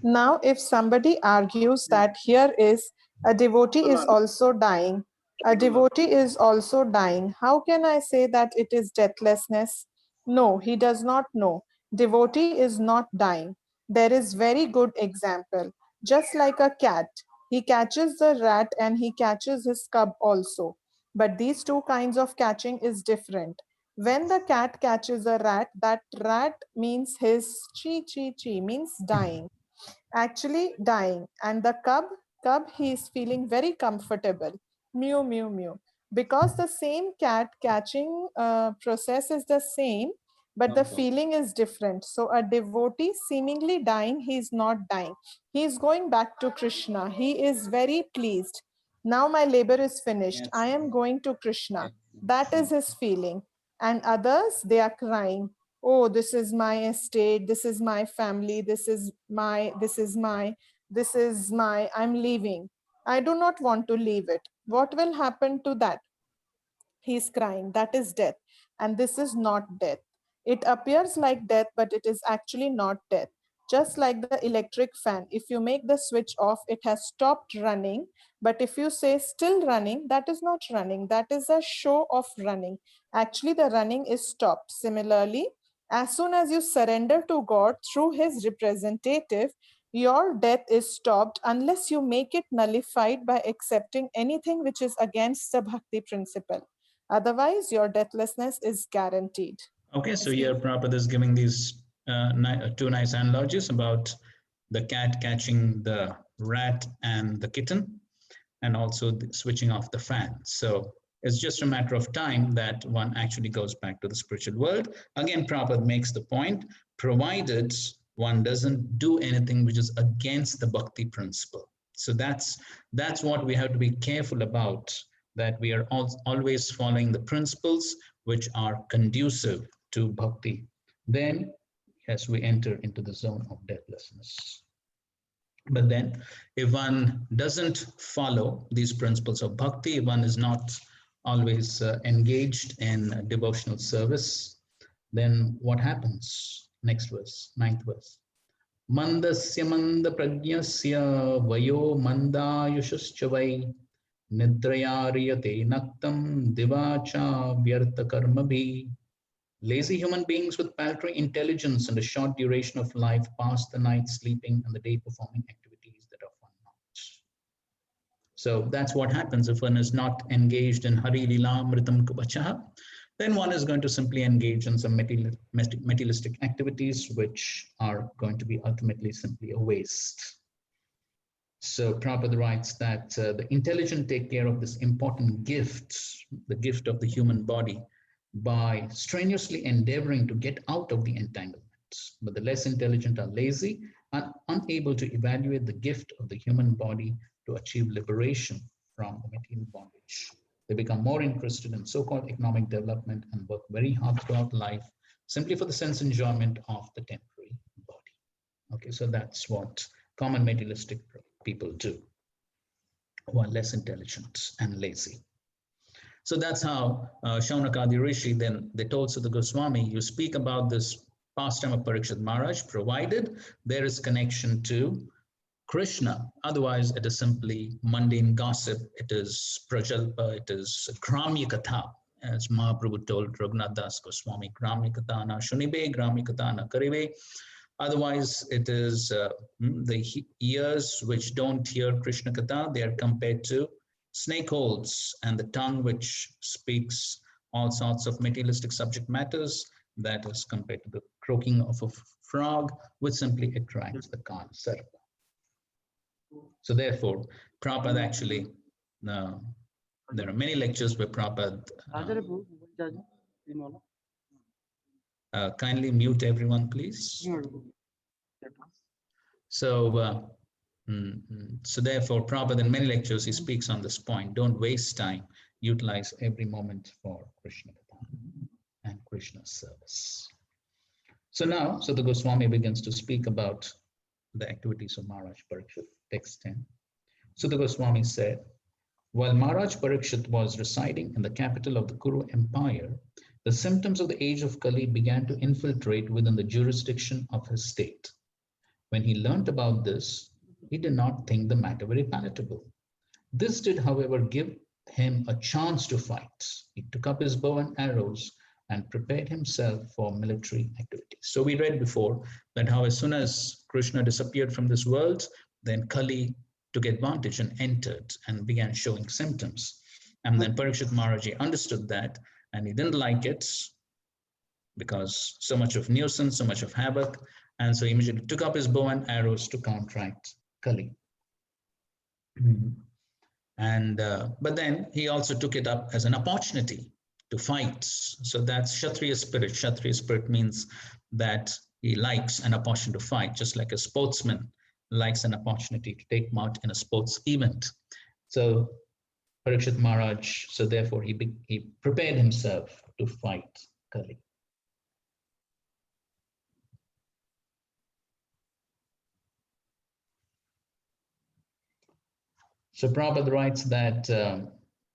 Now, if somebody argues that here is a devotee is also dying, a devotee is also dying, how can I say that it is deathlessness? No, he does not know. Devotee is not dying. There is very good example. Just like a cat, he catches the rat and he catches his cub also. But these two kinds of catching is different. When the cat catches a rat, that rat means his chi means dying, actually dying. And the cub he is feeling very comfortable, mew mew mew, because the same cat catching process is the same, but the feeling is different. So a devotee seemingly dying, he is not dying, he is going back to Krishna, he is very pleased. Now my labor is finished, I am going to Krishna. That is his feeling. And others, they are crying, oh, this is my estate, this is my family, I'm leaving. I do not want to leave it. What will happen to that? He's crying. That is death. And this is not death. It appears like death, but it is actually not death. Just like the electric fan, if you make the switch off, it has stopped running. But if you say still running, that is not running. That is a show of running. Actually, the running is stopped. Similarly, as soon as you surrender to God through his representative, your death is stopped unless you make it nullified by accepting anything which is against the bhakti principle. Otherwise, your deathlessness is guaranteed. Okay, so here Prabhupada is giving these two nice analogies about the cat catching the rat and the kitten, and also the switching off the fan. So it's just a matter of time that one actually goes back to the spiritual world. Again, Prabhupada makes the point, provided one doesn't do anything which is against the bhakti principle. So that's what we have to be careful about, that we are always following the principles which are conducive to bhakti. Then, yes, we enter into the zone of deathlessness. But then, if one doesn't follow these principles of bhakti, if one is not always engaged in devotional service, then what happens? Next verse, 9th verse. Mandasya manda pragyasya vayo mandayushascha vai nidrayariyate naktam divacha vyartha karmabhi. Lazy human beings with paltry intelligence and a short duration of life pass the night sleeping and the day performing activities that are fun not. So that's what happens if one is not engaged in Hari Lila Mritam Kubachaha. Then one is going to simply engage in some materialistic activities, which are going to be ultimately simply a waste. So Prabhupada writes that the intelligent take care of this important gift, the gift of the human body, by strenuously endeavoring to get out of the entanglement. but the less intelligent are lazy and unable to evaluate the gift of the human body to achieve liberation from the material bondage. They become more interested in so-called economic development and work very hard throughout life simply for the sense enjoyment of the temporary body. Okay, so that's what common materialistic people do, who are less intelligent and lazy. So that's how Shaunakadi Rishi, then they told Sutta Goswami, you speak about this pastime of Parikshit Maharaj, provided there is connection to Krishna. Otherwise, it is simply mundane gossip. It is prajalpa, it is Gramya Katha, as Mahaprabhu told Raghunath Das Goswami, Gramya Katha na shunibe, Gramya Katha na karibe. Otherwise, it is the ears which don't hear Krishna Katha, they are compared to snake holes, and the tongue which speaks all sorts of materialistic subject matters, that is compared to the croaking of a frog, which simply attracts the Kana Sarpa. So therefore, Prabhupada actually, there are many lectures where Prabhupada, kindly mute everyone, please. So, so therefore, Prabhupada in many lectures, he speaks on this point. Don't waste time. Utilize every moment for Krishna and Krishna's service. So now, so the Goswami begins to speak about the activities of Maharaj Parikshit, text 10. So the Goswami said, while Maharaj Parikshit was residing in the capital of the Kuru Empire, the symptoms of the age of Kali began to infiltrate within the jurisdiction of his state. When he learnt about this, he did not think the matter very palatable. This did, however, give him a chance to fight. He took up his bow and arrows and prepared himself for military activities. So we read before that how as soon as Krishna disappeared from this world, then Kali took advantage and entered and began showing symptoms. And then Parikshit Maharaj understood that, and he didn't like it because so much of nuisance, so much of havoc. And so he immediately took up his bow and arrows to counteract Kali. And but then he also took it up as an opportunity to fight. So that's Kshatriya spirit. Kshatriya spirit means that he likes an opportunity to fight, just like a sportsman likes an opportunity to take part in a sports event. So Parikshit Maharaj, so therefore he prepared himself to fight Kali. So Prabhupada writes that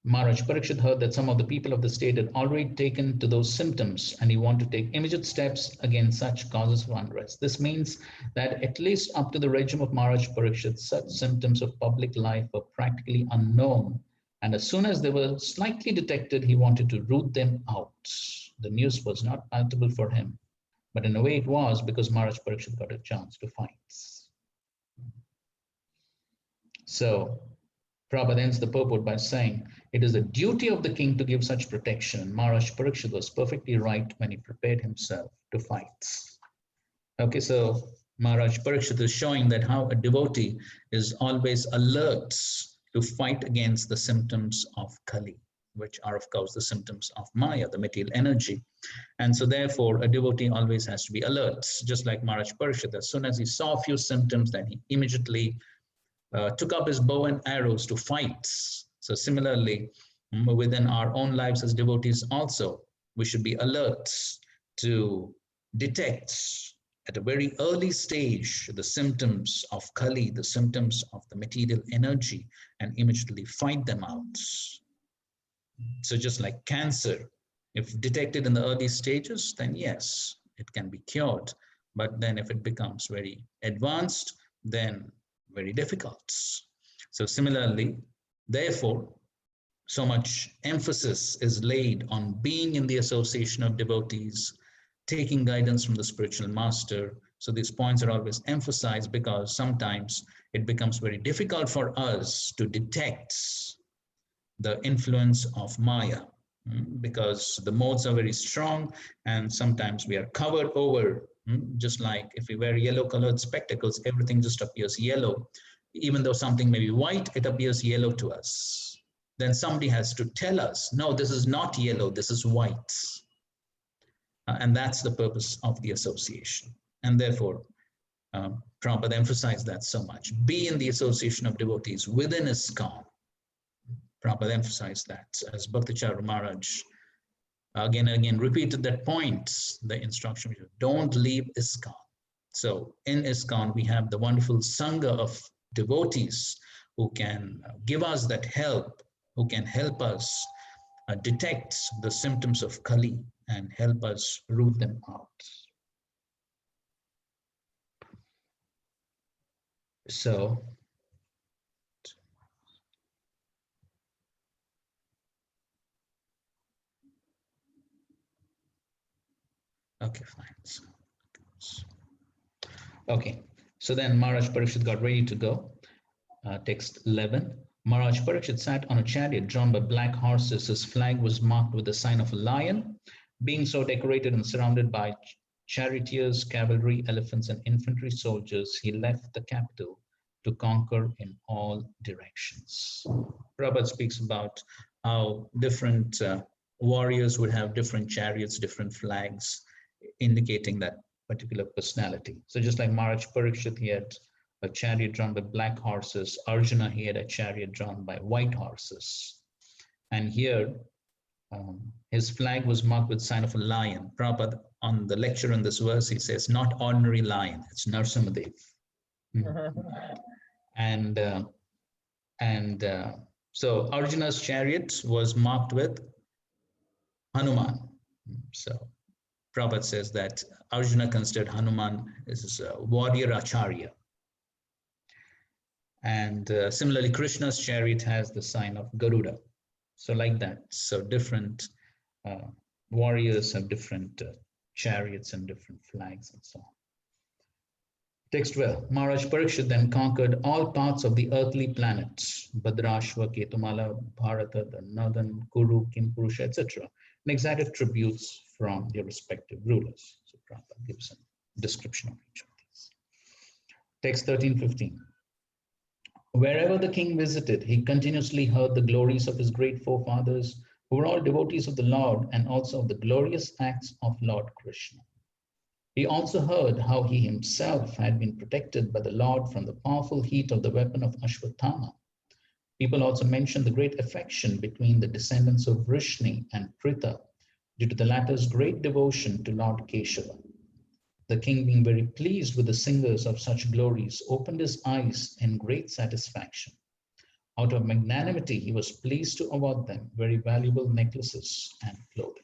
Maharaj Parikshit heard that some of the people of the state had already taken to those symptoms, and he wanted to take immediate steps against such causes of unrest. This means that at least up to the regime of Maharaj Parikshit, such symptoms of public life were practically unknown. And as soon as they were slightly detected, he wanted to root them out. The news was not palatable for him, but in a way it was, because Maharaj Parikshit got a chance to fight. So Prabhupada ends the purport by saying, it is the duty of the king to give such protection. Maharaj Parikshit was perfectly right when he prepared himself to fight. Okay, so Maharaj Parikshit is showing that how a devotee is always alert to fight against the symptoms of Kali, which are, of course, the symptoms of Maya, the material energy. And so therefore, a devotee always has to be alert, just like Maharaj Parikshit. As soon as he saw a few symptoms, then he immediately took up his bow and arrows to fight. So similarly, within our own lives as devotees also, we should be alert to detect at a very early stage the symptoms of Kali, the symptoms of the material energy, and immediately fight them out. So just like cancer, if detected in the early stages, then yes, it can be cured. But then if it becomes very advanced, then very difficult. So similarly, therefore, so much emphasis is laid on being in the association of devotees, taking guidance from the spiritual master. So these points are always emphasized because sometimes it becomes very difficult for us to detect the influence of Maya, because the modes are very strong and sometimes we are covered over. Just like if we wear yellow colored spectacles, everything just appears yellow. Even though something may be white, it appears yellow to us. Then somebody has to tell us, no, this is not yellow, this is white. And that's the purpose of the association. And therefore, Prabhupada emphasized that so much. Be in the association of devotees within ISKCON. Prabhupada emphasized that, as Bhaktacharya Maharaj again and again repeated that point, the instruction, don't leave ISKCON. So in ISKCON, we have the wonderful Sangha of devotees who can give us that help, who can help us detect the symptoms of Kali and help us root them out. So, okay, fine. Okay, so then Maharaj Parikshit got ready to go. Text 11. Maharaj Parikshit sat on a chariot drawn by black horses. His flag was marked with the sign of a lion. Being so decorated and surrounded by charioteers, cavalry, elephants, and infantry soldiers, he left the capital to conquer in all directions. Prabhupada speaks about how different warriors would have different chariots, different flags, indicating that particular personality. So just like Maharaj Parikshit, he had a chariot drawn by black horses. Arjuna, he had a chariot drawn by white horses. And here, his flag was marked with sign of a lion. Prabhupada, on the lecture in this verse, he says, not ordinary lion, it's Narsimadev. And so Arjuna's chariot was marked with Hanuman. So Prabhupada says that Arjuna considered Hanuman as a warrior acharya. And similarly, Krishna's chariot has the sign of Garuda. So like that, so different warriors have different chariots and different flags and so on. Text 12. Maharaj Parikshit then conquered all parts of the earthly planets, Bhadrashva, Ketumala, Bharata, the northern Kuru, Kimpurusha, etc., and exacted tributes from their respective rulers. So Prabhupada gives a description of each of these. Text 13-15. Wherever the king visited, he continuously heard the glories of his great forefathers, who were all devotees of the Lord, and also of the glorious acts of Lord Krishna. He also heard how he himself had been protected by the Lord from the powerful heat of the weapon of Ashwatthama. People also mentioned the great affection between the descendants of Vrishni and Pritha, due to the latter's great devotion to Lord Keshava. The king, being very pleased with the singers of such glories, opened his eyes in great satisfaction. Out of magnanimity, he was pleased to award them very valuable necklaces and clothing.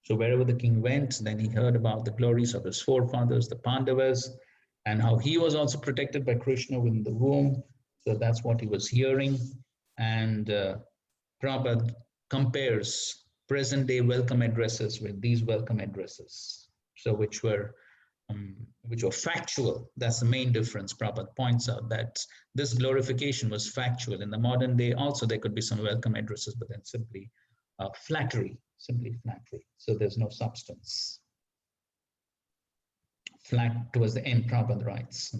So wherever the king went, then he heard about the glories of his forefathers, the Pandavas, and how he was also protected by Krishna within the womb. So that's what he was hearing. And Prabhupada compares present-day welcome addresses with these welcome addresses, so which were factual. That's the main difference. Prabhupada points out that this glorification was factual. In the modern day, also there could be some welcome addresses, but then simply flattery, simply flattery. So there's no substance. Flat towards the end, Prabhupada writes.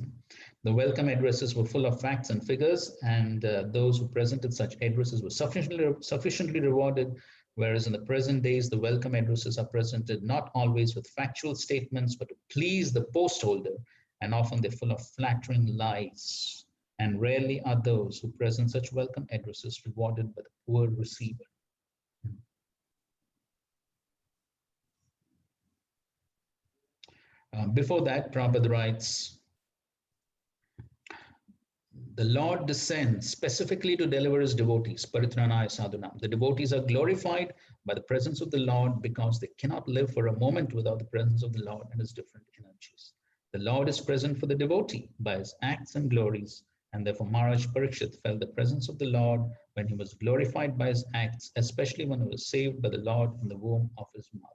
The welcome addresses were full of facts and figures, and those who presented such addresses were sufficiently rewarded, whereas in the present days, the welcome addresses are presented not always with factual statements, but to please the post holder, and often they're full of flattering lies. And rarely are those who present such welcome addresses rewarded by the poor receiver. Before that, Prabhupada writes, the Lord descends specifically to deliver his devotees, Paritranaya Sadhunam. The devotees are glorified by the presence of the Lord because they cannot live for a moment without the presence of the Lord and his different energies. The Lord is present for the devotee by his acts and glories, and therefore Maharaj Parikshit felt the presence of the Lord when he was glorified by his acts, especially when he was saved by the Lord in the womb of his mother.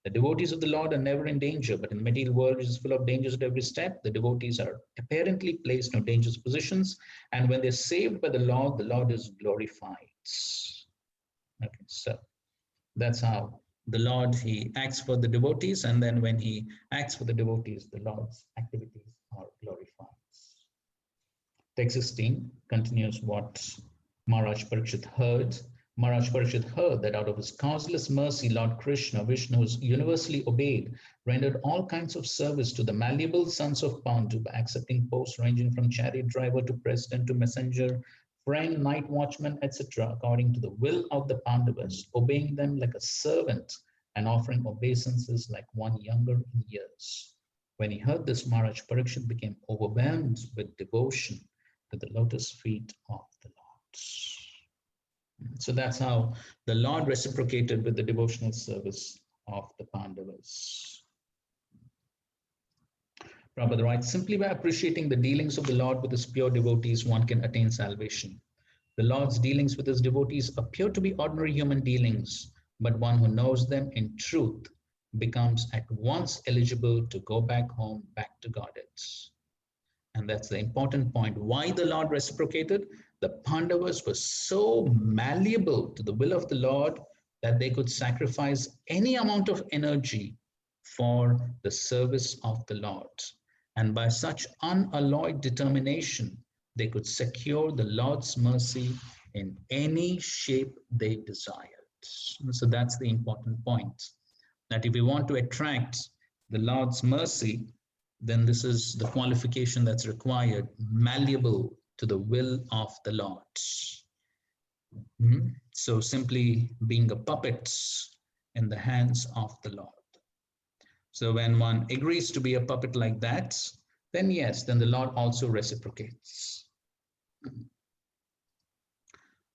The devotees of the Lord are never in danger, but in the material world, which is full of dangers at every step, the devotees are apparently placed in dangerous positions. And when they're saved by the Lord is glorified. Okay, so that's how the Lord, he acts for the devotees. And then when he acts for the devotees, the Lord's activities are glorified. Text 16 continues what Maharaj Parikshit heard. Maharaj Parikshit heard that out of his causeless mercy, Lord Krishna, Vishnu, was universally obeyed, rendered all kinds of service to the malleable sons of Pandu by accepting posts ranging from chariot driver to president to messenger, friend, night watchman, etc., according to the will of the Pandavas, obeying them like a servant and offering obeisances like one younger in years. When he heard this, Maharaj Parikshit became overwhelmed with devotion to the lotus feet of the Lord. So that's how the Lord reciprocated with the devotional service of the Pandavas. Prabhupada writes, simply by appreciating the dealings of the Lord with his pure devotees, one can attain salvation. The Lord's dealings with his devotees appear to be ordinary human dealings, but one who knows them in truth becomes at once eligible to go back home, back to Godhead. And that's the important point. Why the Lord reciprocated? The Pandavas were so malleable to the will of the Lord that they could sacrifice any amount of energy for the service of the Lord. And by such unalloyed determination, they could secure the Lord's mercy in any shape they desired. So that's the important point. That if we want to attract the Lord's mercy, then this is the qualification that's required, malleable to the will of the Lord. So simply being a puppet in the hands of the Lord. So when one agrees to be a puppet like that, then yes, then the Lord also reciprocates.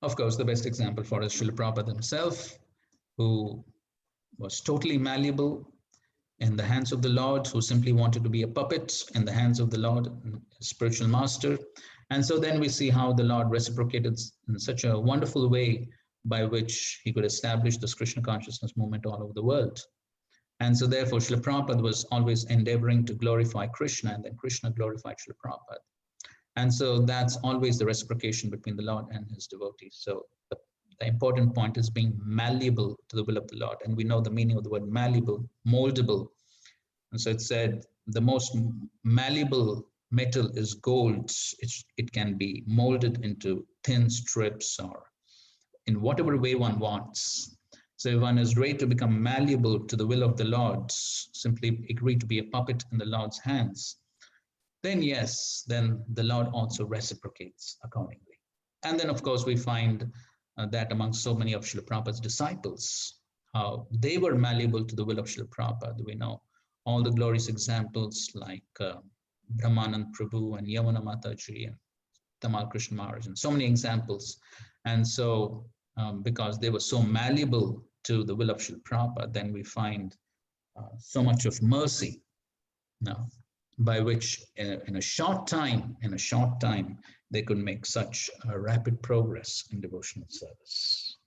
Of course, the best example for us, Srila Prabhupada himself, who was totally malleable in the hands of the Lord, who simply wanted to be a puppet in the hands of the Lord, spiritual master. And so then we see how the Lord reciprocated in such a wonderful way by which he could establish this Krishna consciousness movement all over the world. And so therefore, Srila Prabhupada was always endeavoring to glorify Krishna, and then Krishna glorified Srila Prabhupada. And so that's always the reciprocation between the Lord and his devotees. So the important point is being malleable to the will of the Lord. And we know the meaning of the word malleable, moldable. And so it said the most malleable metal is gold. It can be molded into thin strips or in whatever way one wants. So if one is ready to become malleable to the will of the Lord, simply agree to be a puppet in the Lord's hands, then yes, then the Lord also reciprocates accordingly. And then of course we find that among so many of Srila Prabhupada's disciples, how they were malleable to the will of Srila Prabhupada. We know all the glorious examples like Brahmanand Prabhu and Yamuna Mataji and Tamal Krishna Maharaj, and so many examples. And so because they were so malleable to the will of Srila Prabhupada, then we find so much of mercy now, by which in a short time, they could make such a rapid progress in devotional service.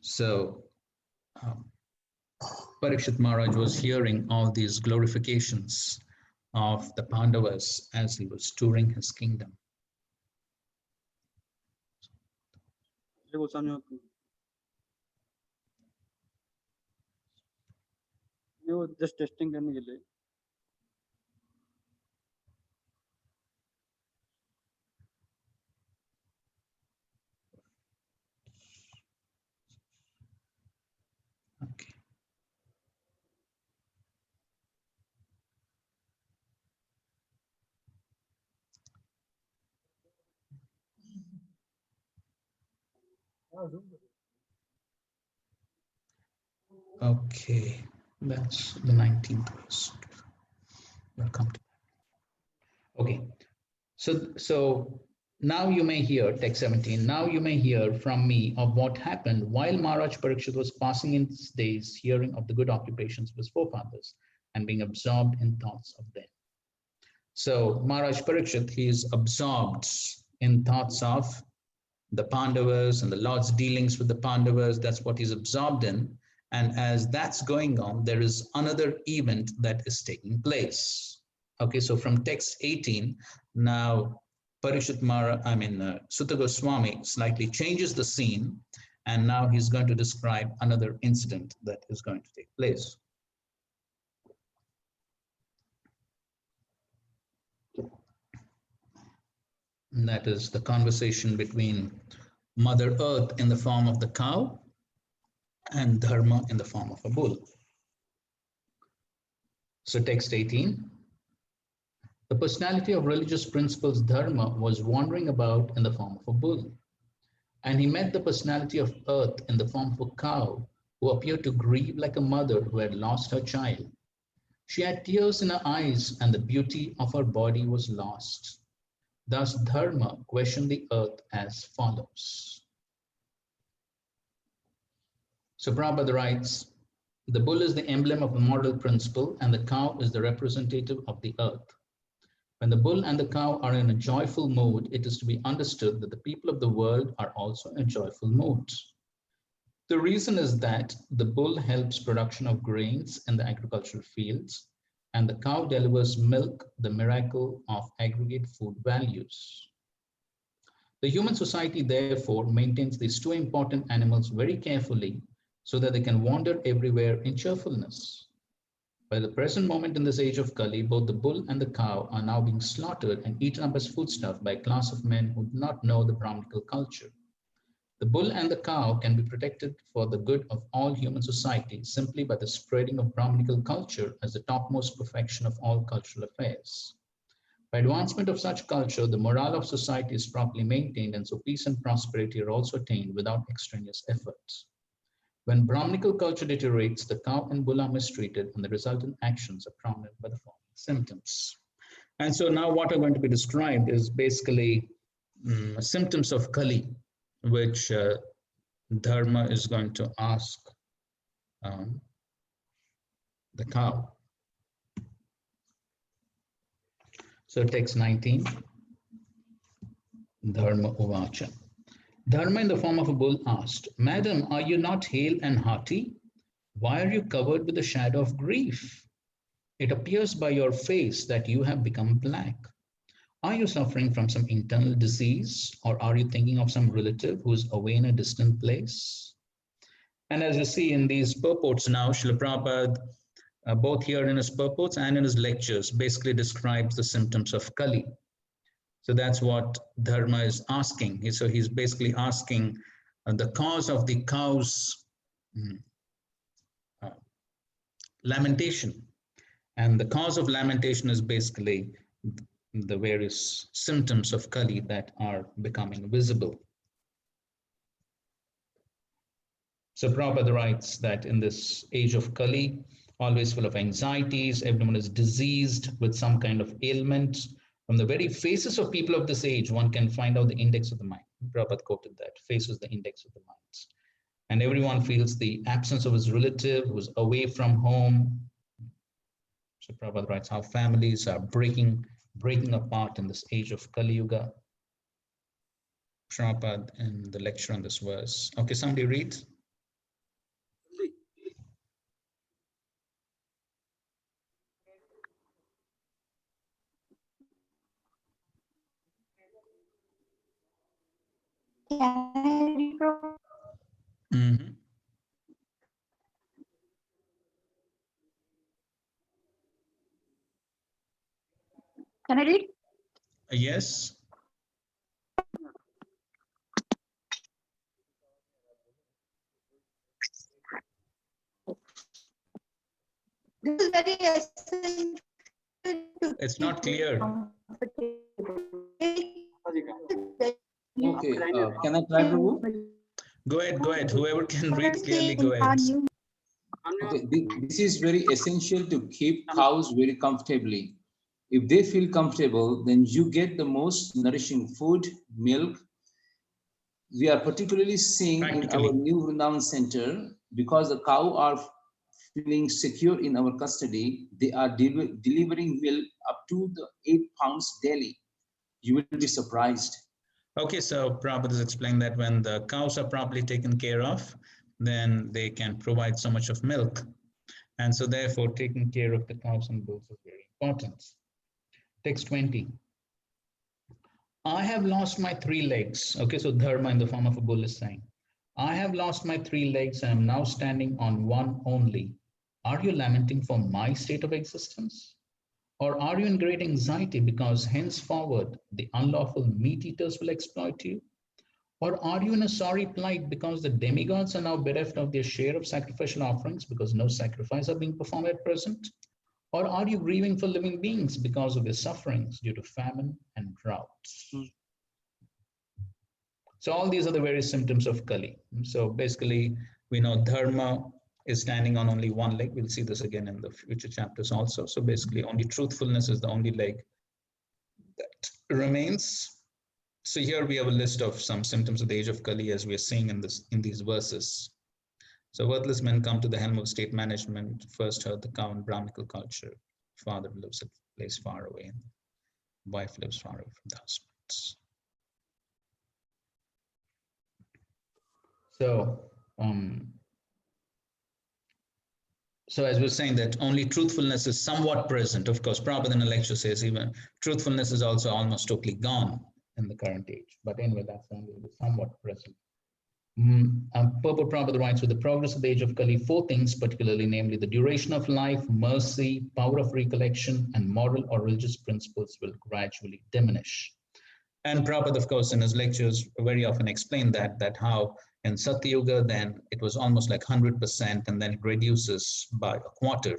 So Parikshit Maharaj was hearing all these glorifications of the Pandavas as he was touring his kingdom. Just testing करने के लिए. Okay. Okay, that's the 19th verse. We'll come to that. Okay, so now you may hear, text 17, now you may hear from me of what happened while Maharaj Parikshit was passing in his days, hearing of the good occupations of his forefathers and being absorbed in thoughts of them. So Maharaj Parikshit, he is absorbed in thoughts of the Pandavas and the Lord's dealings with the Pandavas. That's what he's absorbed in. And as that's going on, there is another event that is taking place. Okay, so from text 18, now Parikshit Maharaj, Sutta Goswami slightly changes the scene, and now he's going to describe another incident that is going to take place. And that is the conversation between Mother Earth in the form of the cow, and Dharma in the form of a bull. So text 18. The personality of religious principles Dharma was wandering about in the form of a bull. And he met the personality of Earth in the form of a cow who appeared to grieve like a mother who had lost her child. She had tears in her eyes and the beauty of her body was lost. Thus Dharma questioned the earth as follows. So Prabhupada writes, the bull is the emblem of the moral principle and the cow is the representative of the earth. When the bull and the cow are in a joyful mood, it is to be understood that the people of the world are also in a joyful mood. The reason is that the bull helps production of grains in the agricultural fields, and the cow delivers milk, the miracle of aggregate food values. The human society, therefore, maintains these two important animals very carefully so that they can wander everywhere in cheerfulness. By the present moment in this age of Kali, both the bull and the cow are now being slaughtered and eaten up as foodstuff by a class of men who do not know the Brahminical culture. The bull and the cow can be protected for the good of all human society simply by the spreading of Brahminical culture as the topmost perfection of all cultural affairs. By advancement of such culture, the morale of society is properly maintained and so peace and prosperity are also attained without extraneous efforts. When Brahminical culture deteriorates, the cow and bull are mistreated and the resultant actions are prominent by the following symptoms. And so now what are going to be described is basically symptoms of Kali, which Dharma is going to ask the cow. So text 19, Dharma Uvacha. Dharma in the form of a bull asked, Madam, are you not hale and hearty? Why are you covered with the shadow of grief? It appears by your face that you have become black. Are you suffering from some internal disease, or are you thinking of some relative who is away in a distant place? And as you see in these purports now, Srila Prabhupada, both here in his purports and in his lectures, basically describes the symptoms of Kali. So that's what Dharma is asking. So he's basically asking the cause of the cow's lamentation. And the cause of lamentation is basically the various symptoms of Kali that are becoming visible. So Prabhupada writes that in this age of Kali, always full of anxieties, everyone is diseased with some kind of ailment. From the very faces of people of this age, one can find out the index of the mind. Prabhupada quoted that, face is the index of the minds. And everyone feels the absence of his relative who's away from home. So Prabhupada writes how families are breaking apart in this age of Kali Yuga. Prabhupada in the lecture on this verse. Okay, somebody read. Mm-hmm. Can I read? Yes. This is very essential. It's not clear. Okay, can I try, Prabhu? Go ahead. Whoever can read clearly, go ahead. Okay, this is very essential to keep cows very comfortably. If they feel comfortable, then you get the most nourishing food, milk. We are particularly seeing in our new Vrindavan center, because the cow are feeling secure in our custody, they are delivering milk up to the 8 pounds daily. You will be surprised. Okay, so Prabhupada is explaining that when the cows are properly taken care of, then they can provide so much of milk. And so therefore, taking care of the cows and bulls is very important. Text 20. I have lost my 3 legs. Okay, so Dharma in the form of a bull is saying, I have lost my 3 legs and am now standing on one only. Are you lamenting for my state of existence? Or are you in great anxiety because henceforward the unlawful meat eaters will exploit you? Or are you in a sorry plight because the demigods are now bereft of their share of sacrificial offerings because no sacrifice are being performed at present? Or are you grieving for living beings because of their sufferings due to famine and droughts? So all these are the various symptoms of Kali. So basically, we know dharma is standing on only one leg. We'll see this again in the future chapters also. So basically, only truthfulness is the only leg that remains. So here we have a list of some symptoms of the age of Kali as we are seeing in these verses. So worthless men come to the helm of state management, first herd the cow in Brahminical culture. Father lives a place far away and wife lives far away from the husband. So as we're saying that only truthfulness is somewhat present. Of course, Prabhupada in a lecture says even truthfulness is also almost totally gone in the current age. But anyway, that's only somewhat present. Purport Prabhupada writes, with the progress of the age of Kali, four things particularly, namely the duration of life, mercy, power of recollection, and moral or religious principles will gradually diminish. And Prabhupada, of course, in his lectures very often explained that how in Satyuga, then it was almost like 100%, and then it reduces by a quarter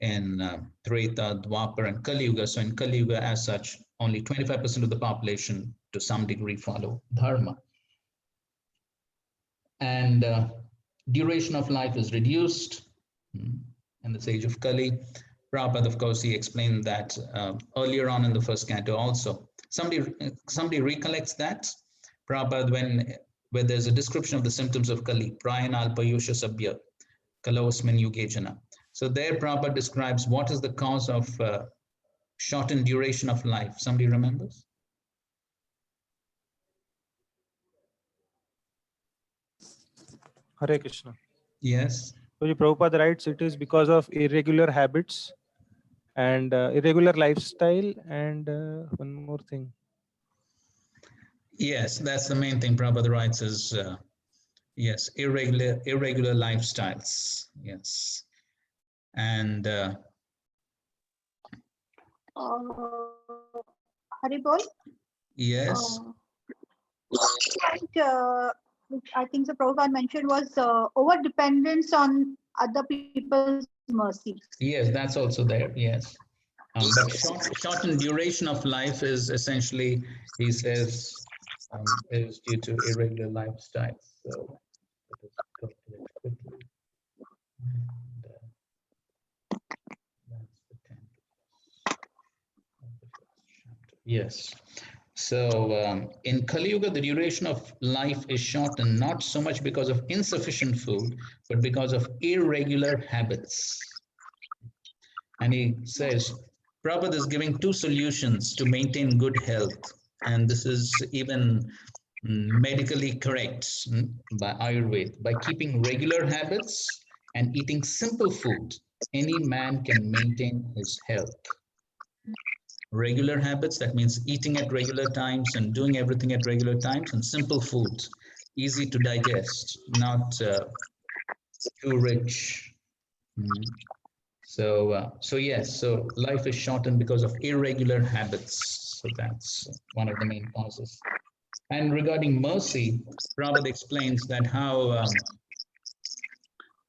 in Treta, Dwapar, and Kali Yuga. So in Kali Yuga, as such, only 25% of the population to some degree follow dharma. And duration of life is reduced in this age of Kali. Prabhupada, of course, he explained that earlier on in the first canto also. Somebody recollects that, Prabhupada, where there's a description of the symptoms of Kali, Prayana Alpayusha Sabya, Kalosmin Yugejana. So there Prabhupada describes what is the cause of shortened duration of life. Somebody remembers? Hare Krishna. Yes. So Prabhupada writes it is because of irregular habits and irregular lifestyle and one more thing. Yes, that's the main thing Prabhupada writes is, yes, irregular lifestyles. Yes. And Haribol? yes. I think the Prabhupada mentioned was over dependence on other people's mercy. Yes, that's also there. Yes. But shortened duration of life is essentially, he says, is due to irregular lifestyles. So let us go to it quickly. And, that's the 10th of the first chapter. Yes. So in Kali Yuga, the duration of life is shortened not so much because of insufficient food, but because of irregular habits. And he says, Prabhupada is giving two solutions to maintain good health. And this is even medically correct by Ayurveda. By keeping regular habits and eating simple food, any man can maintain his health. Regular habits, that means eating at regular times and doing everything at regular times, and simple food, easy to digest, not too rich. So yes, so life is shortened because of irregular habits. So that's one of the main causes. And regarding mercy, Prabhupada explains that how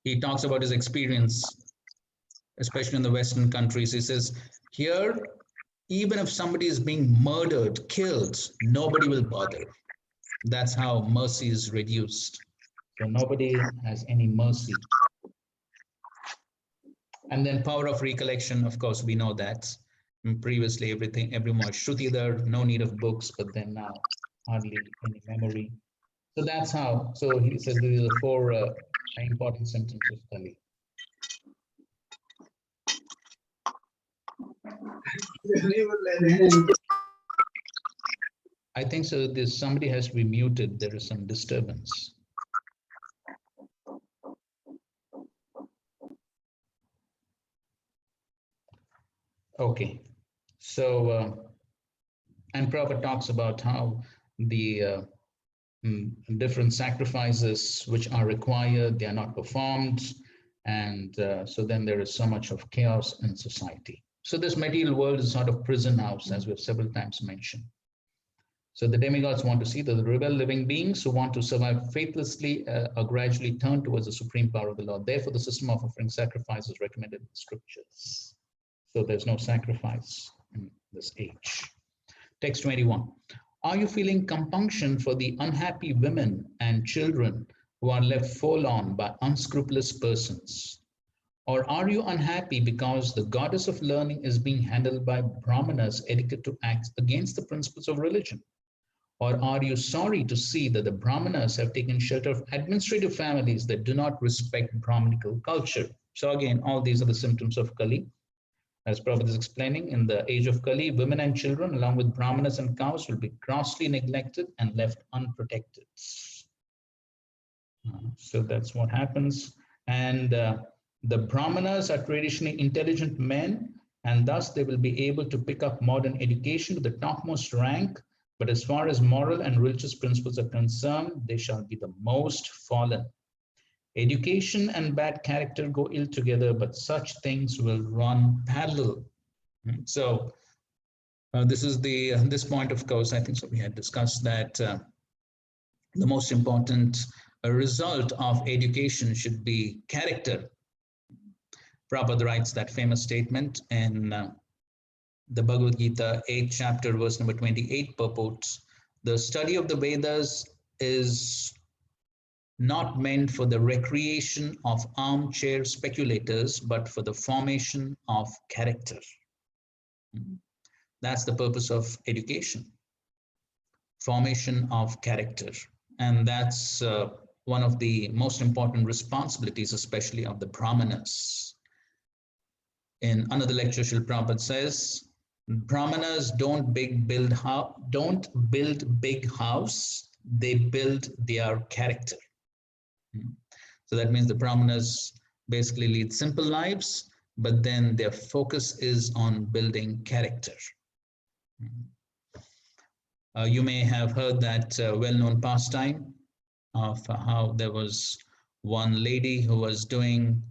he talks about his experience, especially in the Western countries. He says, here, even if somebody is being murdered, killed, nobody will bother. That's how mercy is reduced. So nobody has any mercy. And then power of recollection, of course, we know that. Previously, everyone was Shrutidhar, no need of books, but then now hardly any memory. So that's how. So he says these are the four important symptoms of Kali. I think so. There's somebody has to be muted. There is some disturbance. Okay. So, and Prabhupada talks about how the different sacrifices which are required, they are not performed. And so then there is so much of chaos in society. So this material world is sort of prison house, as we've several times mentioned. So the demigods want to see that the rebel living beings who want to survive faithlessly are gradually turned towards the supreme power of the Lord. Therefore, the system of offering sacrifice is recommended in the scriptures. So there's no sacrifice in this age. Text 21. Are you feeling compunction for the unhappy women and children who are left forlorn by unscrupulous persons? Or are you unhappy because the goddess of learning is being handled by brahmanas educated to act against the principles of religion? Or are you sorry to see that the brahmanas have taken shelter of administrative families that do not respect Brahminical culture? So again, all these are the symptoms of Kali. As Prabhupada is explaining, in the age of Kali, women and children, along with brahmanas and cows, will be grossly neglected and left unprotected. So that's what happens. And the brahmanas are traditionally intelligent men, and thus they will be able to pick up modern education to the topmost rank. But as far as moral and religious principles are concerned, they shall be the most fallen. Education and bad character go ill together, but such things will run parallel. So this is this point, of course, I think so we had discussed that the most important result of education should be character. Prabhupada writes that famous statement in the Bhagavad Gita, 8th chapter, verse number 28 purports, the study of the Vedas is not meant for the recreation of armchair speculators, but for the formation of character. That's the purpose of education, formation of character. And that's one of the most important responsibilities, especially of the brahmanas. In another lecture, Srila Prabhupada says, brahmanas don't build big house, they build their character. So that means the brahmanas basically lead simple lives, but then their focus is on building character. You may have heard that well-known pastime of how there was one lady who was doing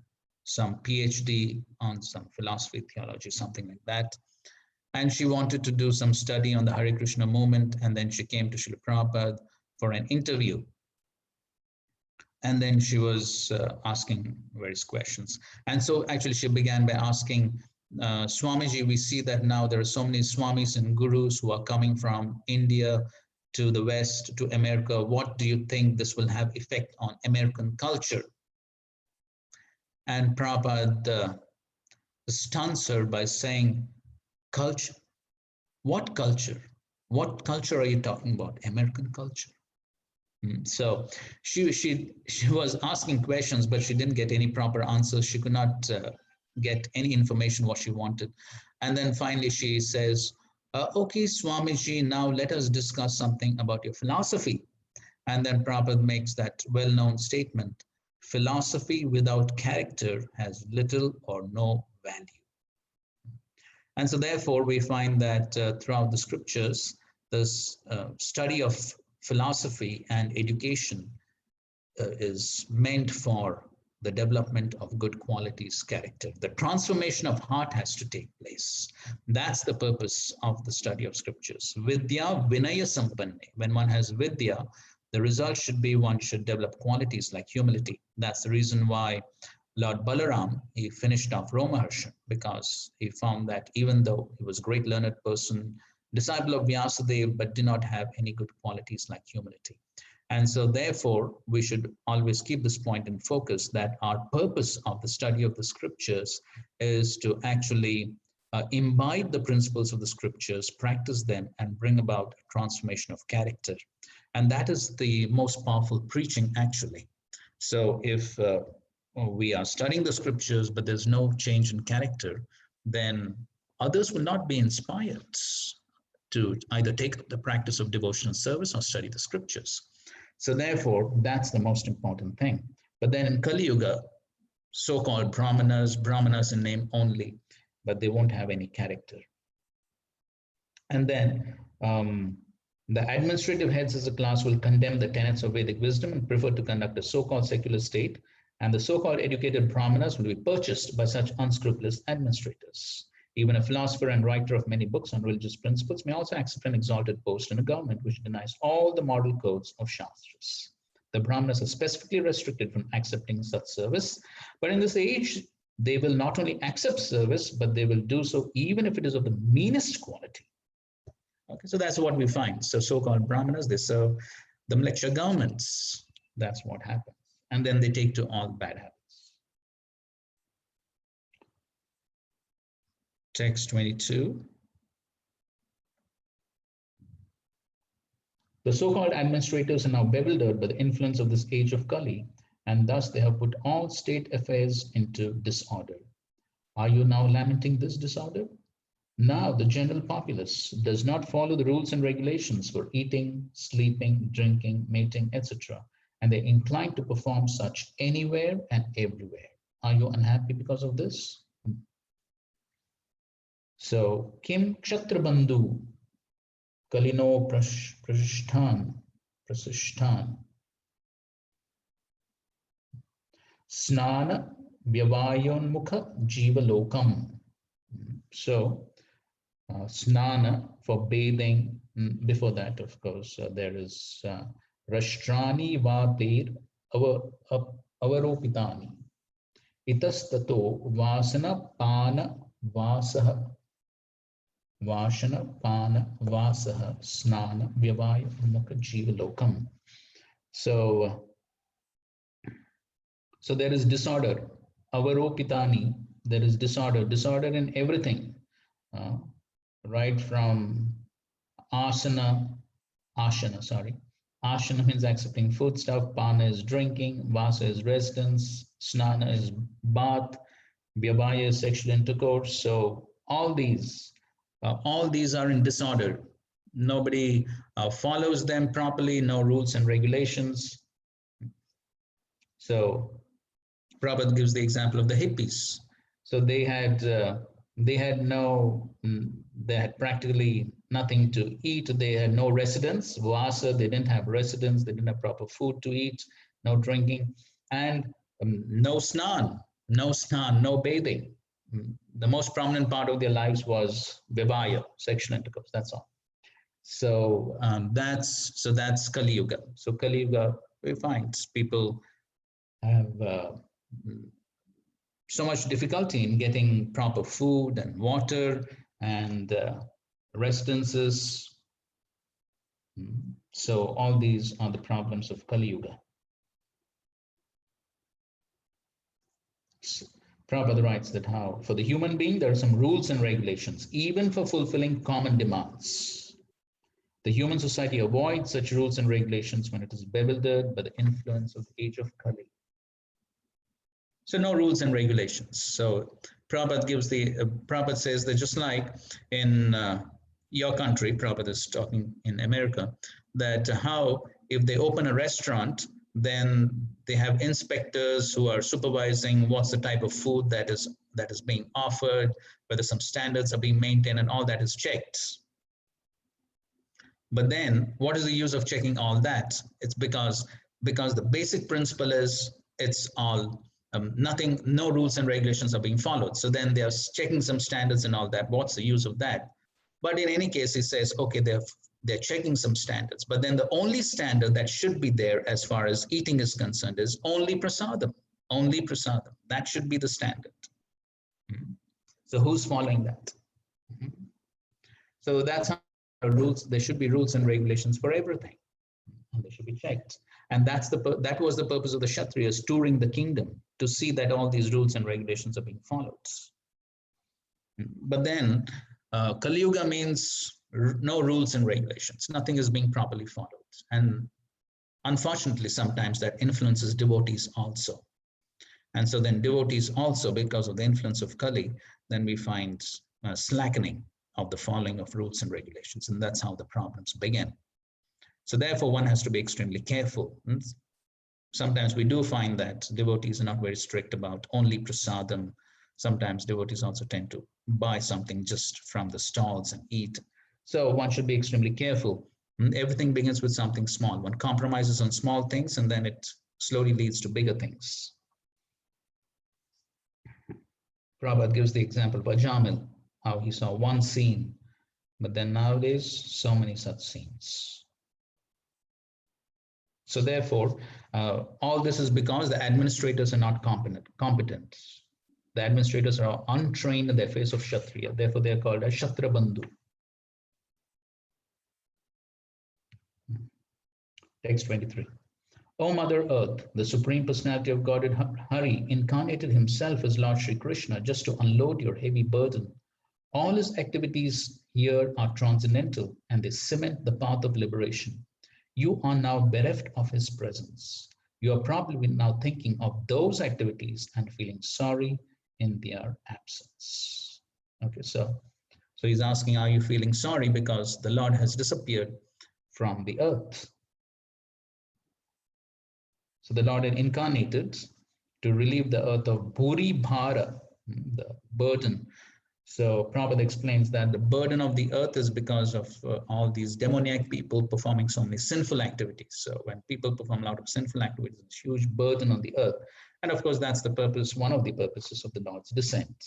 some PhD on some philosophy, theology, something like that. And she wanted to do some study on the Hare Krishna movement. And then she came to Srila Prabhupada for an interview. And then she was asking various questions. And so actually she began by asking, Swamiji, we see that now there are so many Swamis and Gurus who are coming from India to the West, to America. What do you think this will have effect on American culture? And Prabhupada stuns her by saying, culture? What culture? What culture are you talking about? American culture. So she was asking questions, but she didn't get any proper answers. She could not get any information what she wanted. And then finally she says, okay, Swamiji, now let us discuss something about your philosophy. And then Prabhupada makes that well-known statement, philosophy without character has little or no value. And so therefore we find that throughout the scriptures, this study of philosophy and education is meant for the development of good qualities, character. The transformation of heart has to take place. That's the purpose of the study of scriptures. Vidya Vinaya Sampanne. When one has Vidya, the result should be one should develop qualities like humility. That's the reason why Lord Balaram, he finished off Romaharsha, because he found that even though he was a great learned person, disciple of Vyasadeva, but did not have any good qualities like humility. And so therefore, we should always keep this point in focus that our purpose of the study of the scriptures is to actually imbibe the principles of the scriptures, practice them, and bring about a transformation of character. And that is the most powerful preaching, actually. So if we are studying the scriptures, but there's no change in character, then others will not be inspired to either take up the practice of devotional service or study the scriptures. So therefore, that's the most important thing. But then in Kali Yuga, so-called brahmanas in name only, but they won't have any character. And then the administrative heads as a class will condemn the tenets of Vedic wisdom and prefer to conduct a so-called secular state, and the so-called educated brahmanas will be purchased by such unscrupulous administrators. Even a philosopher and writer of many books on religious principles may also accept an exalted post in a government which denies all the moral codes of Shastras. The Brahmanas are specifically restricted from accepting such service, but in this age, they will not only accept service, but they will do so even if it is of the meanest quality. Okay, so that's what we find. So so-called Brahmanas, they serve the militia governments. That's what happens. And then they take to all bad habits. Text 22. The so-called administrators are now bewildered by the influence of this age of Kali, and thus they have put all state affairs into disorder. Are you now lamenting this disorder? Now the general populace does not follow the rules and regulations for eating, sleeping, drinking, mating, etc., and they're inclined to perform such anywhere and everywhere. Are you unhappy because of this? So, Kim Kshatrabandhu Kalino Prasishtan Snana Vyavayonmukha Jivalokam. So, Snana for bathing. Before that, of course, there is Rashtrani Vatir Avaropitani. Itastato Vasana Pana Vasaha. Vashana Pana Vasaha Snana Vyavaya Mukha Jivalokam. So there is disorder. Avaropitani, there is disorder in everything. Right from ashana means accepting food stuff, pana is drinking, vasa is residence, snana is bath, vyavaya is sexual intercourse. So all these are in disorder. Nobody follows them properly, no rules and regulations. So Prabhupada gives the example of the hippies. So they had practically nothing to eat. They had no residence. Vasa, they didn't have residence. They didn't have proper food to eat, no drinking, and no snan, no bathing. The most prominent part of their lives was vivaya, sexual intercourse. That's all. So that's Kali Yuga. So Kali Yuga, we find people have so much difficulty in getting proper food and water and residences. So all these are the problems of Kali Yuga. So, Prabhupada writes that how for the human being there are some rules and regulations, even for fulfilling common demands. The human society avoids such rules and regulations when it is bewildered by the influence of the age of Kali. So no rules and regulations. So Prabhupada gives Prabhupada says that just like in your country, Prabhupada is talking in America, that how if they open a restaurant, then they have inspectors who are supervising what's the type of food that is being offered, whether some standards are being maintained, and all that is checked. But then what is the use of checking all that? It's because the basic principle is it's all no rules and regulations are being followed. So then they're checking some standards and all that. What's the use of that? But in any case, he says, okay, they're checking some standards, but then the only standard that should be there as far as eating is concerned is only prasadam. That should be the standard. So who's following that? So that's how rules. There should be rules and regulations for everything, and they should be checked. And that was the purpose of the Kshatriyas touring the kingdom, to see that all these rules and regulations are being followed. But then Kali Yuga means no rules and regulations. Nothing is being properly followed. And unfortunately, sometimes that influences devotees also. And so then devotees also, because of the influence of Kali, then we find slackening of the following of rules and regulations. And that's how the problems begin. So therefore, one has to be extremely careful. Sometimes we do find that devotees are not very strict about only prasadam. Sometimes devotees also tend to buy something just from the stalls and eat. So one should be extremely careful. Everything begins with something small. One compromises on small things, and then it slowly leads to bigger things. Prabhupada gives the example of Ajamil. how he saw one scene, but then nowadays, so many such scenes. So therefore, all this is because the administrators are not competent. The administrators are untrained in the affairs of Kshatriya. Therefore, they are called as Kshatrabandhu. Text 23. O Mother Earth, the Supreme Personality of Godhead Hari incarnated himself as Lord Shri Krishna just to unload your heavy burden. All his activities here are transcendental and they cement the path of liberation. You are now bereft of his presence. You are probably now thinking of those activities and feeling sorry in their absence. Okay, so he's asking, are you feeling sorry because the Lord has disappeared from the earth? So the Lord had incarnated to relieve the earth of Bhuri Bhara, the burden. So Prabhupada explains that the burden of the earth is because of all these demoniac people performing so many sinful activities. So when people perform a lot of sinful activities, it's a huge burden on the earth. And of course, that's the purpose, one of the purposes of the Lord's descent.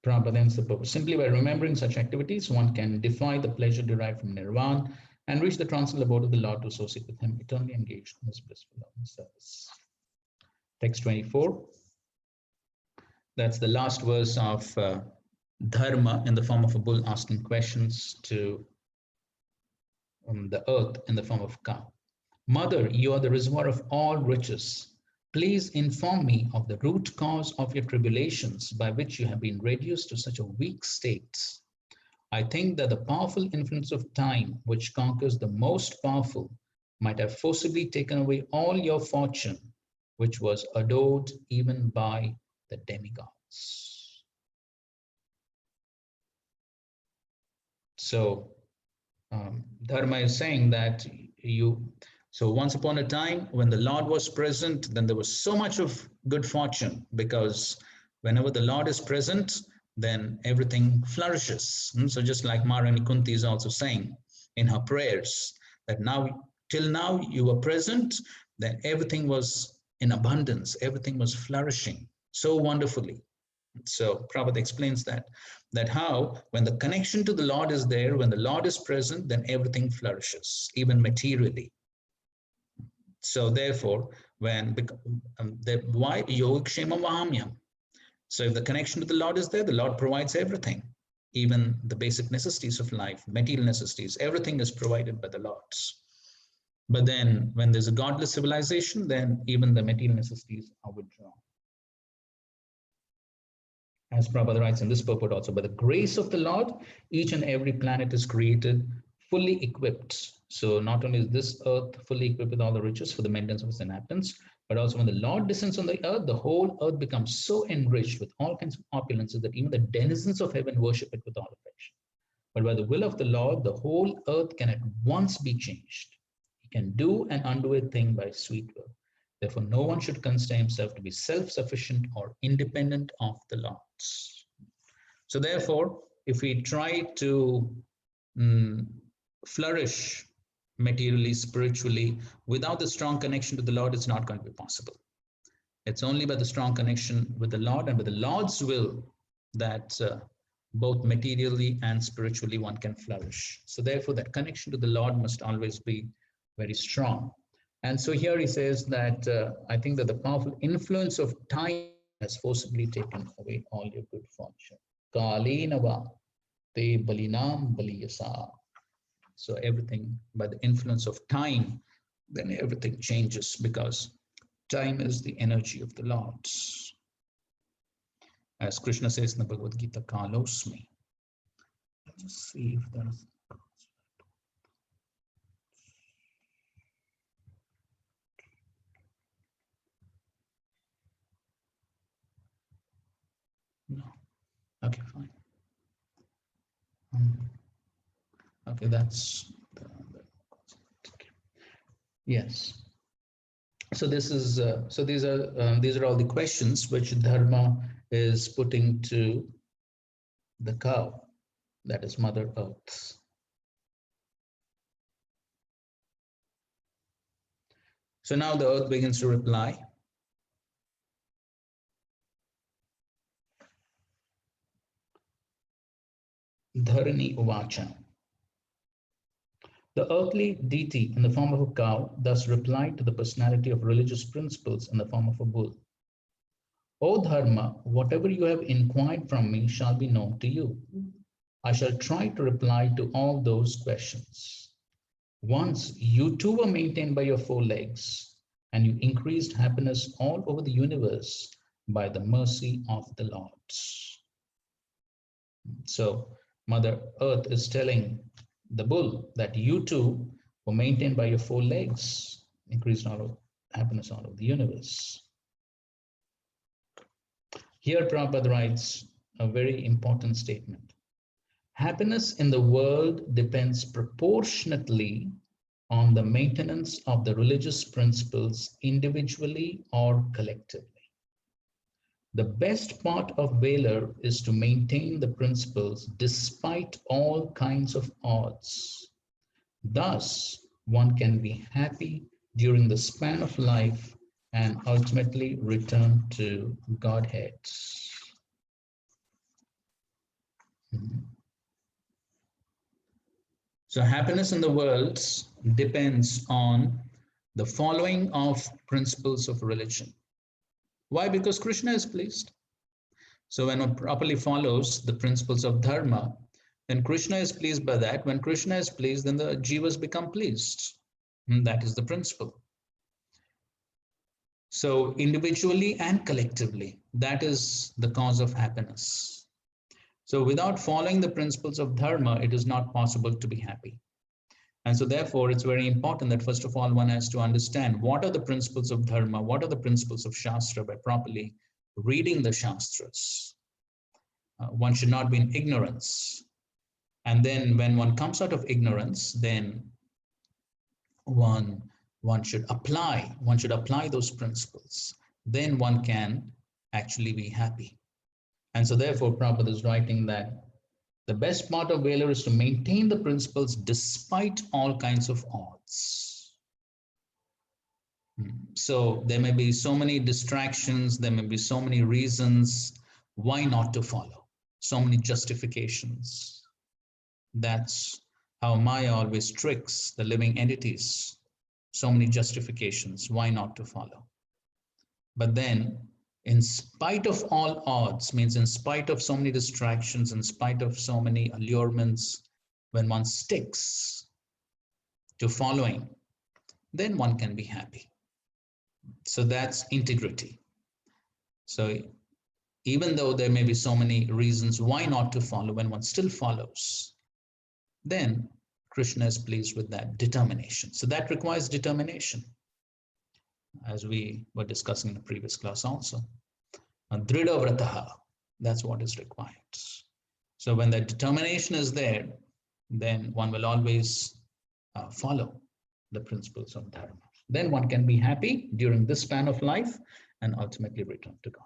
Prabhupada ends the purpose. Simply by remembering such activities, one can defy the pleasure derived from nirvana and reach the transcendental abode of the Lord to associate with him, eternally engaged in his blissful love and service. Text 24. That's the last verse of Dharma in the form of a bull asking questions to the earth in the form of cow. Mother, you are the reservoir of all riches. Please inform me of the root cause of your tribulations by which you have been reduced to such a weak state. I think that the powerful influence of time, which conquers the most powerful, might have forcibly taken away all your fortune, which was adored even by the demigods. So Dharma is saying that so once upon a time, when the Lord was present, then there was so much of good fortune, because whenever the Lord is present, then everything flourishes. So just like Maharani Kunti is also saying in her prayers, that now, till now you were present, then everything was in abundance, everything was flourishing so wonderfully. So Prabhupada explains that how when the connection to the Lord is there, when the Lord is present, then everything flourishes, even materially. So therefore, why yogikshema vahamyam. So if the connection to the Lord is there, the Lord provides everything, even the basic necessities of life, material necessities, everything is provided by the Lord. But then when there's a godless civilization, then even the material necessities are withdrawn. As Prabhupada writes in this purport also, by the grace of the Lord, each and every planet is created fully equipped. So not only is this earth fully equipped with all the riches for the maintenance of its inhabitants, but also when the Lord descends on the earth, the whole earth becomes so enriched with all kinds of opulences that even the denizens of heaven worship it with all affection. But by the will of the Lord, the whole earth can at once be changed. He can do and undo a thing by sweet will. Therefore, no one should consider himself to be self-sufficient or independent of the Lord's. So therefore, if we try to flourish materially, spiritually, without the strong connection to the Lord, it's not going to be possible. It's only by the strong connection with the Lord and with the Lord's will that both materially and spiritually one can flourish. So therefore, that connection to the Lord must always be very strong. And so here he says that I think that the powerful influence of time has forcibly taken away all your good fortune. Kalinava te balinam baliyasa. So everything by the influence of time, then everything changes, because time is the energy of the Lord. As Krishna says in the Bhagavad Gita, Kalosmi. Let's just see if there is. No. Okay, fine. Okay, that's yes. So this is so these are all the questions which Dharma is putting to the cow, that is Mother Earth. So now the earth begins to reply. Dharani Uvacha. The earthly deity in the form of a cow thus replied to the personality of religious principles in the form of a bull. O Dharma, whatever you have inquired from me shall be known to you. I shall try to reply to all those questions. Once you too were maintained by your four legs, and you increased happiness all over the universe by the mercy of the Lord. So Mother Earth is telling the bull that you too were maintained by your four legs, increased all of happiness all over the universe. Here Prabhupada writes a very important statement. Happiness in the world depends proportionately on the maintenance of the religious principles individually or collectively. The best part of Valor is to maintain the principles despite all kinds of odds. Thus, one can be happy during the span of life and ultimately return to Godhead. So happiness in the world depends on the following of principles of religion. Why? Because Krishna is pleased. So when one properly follows the principles of dharma, then Krishna is pleased by that. When Krishna is pleased, then the jivas become pleased. And that is the principle. So individually and collectively, that is the cause of happiness. So without following the principles of dharma, it is not possible to be happy. And so therefore, it's very important that first of all, one has to understand what are the principles of dharma, what are the principles of Shastra by properly reading the Shastras. One should not be in ignorance. And then when one comes out of ignorance, then one should apply those principles. Then one can actually be happy. And so therefore, Prabhupada is writing that the best part of Valor is to maintain the principles despite all kinds of odds. So there may be so many distractions, there may be so many reasons why not to follow, so many justifications. That's how Maya always tricks the living entities. So many justifications, why not to follow? But then, in spite of all odds, means in spite of so many distractions, in spite of so many allurements, when one sticks to following, then one can be happy. So that's integrity. So even though there may be so many reasons why not to follow, when one still follows, then Krishna is pleased with that determination. So that requires determination, as we were discussing in the previous class also. Dhrida vrataha, that's what is required. So when that determination is there, then one will always follow the principles of dharma. Then one can be happy during this span of life and ultimately return to God.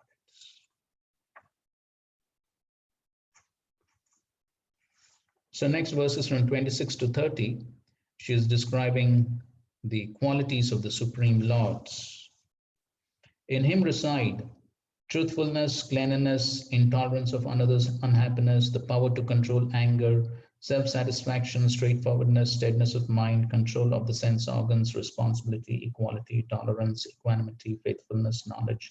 So next verses from 26 to 30, she is describing the qualities of the Supreme Lord. In him reside truthfulness, cleanliness, intolerance of another's unhappiness, the power to control anger, self-satisfaction, straightforwardness, steadiness of mind, control of the sense organs, responsibility, equality, tolerance, equanimity, faithfulness, knowledge,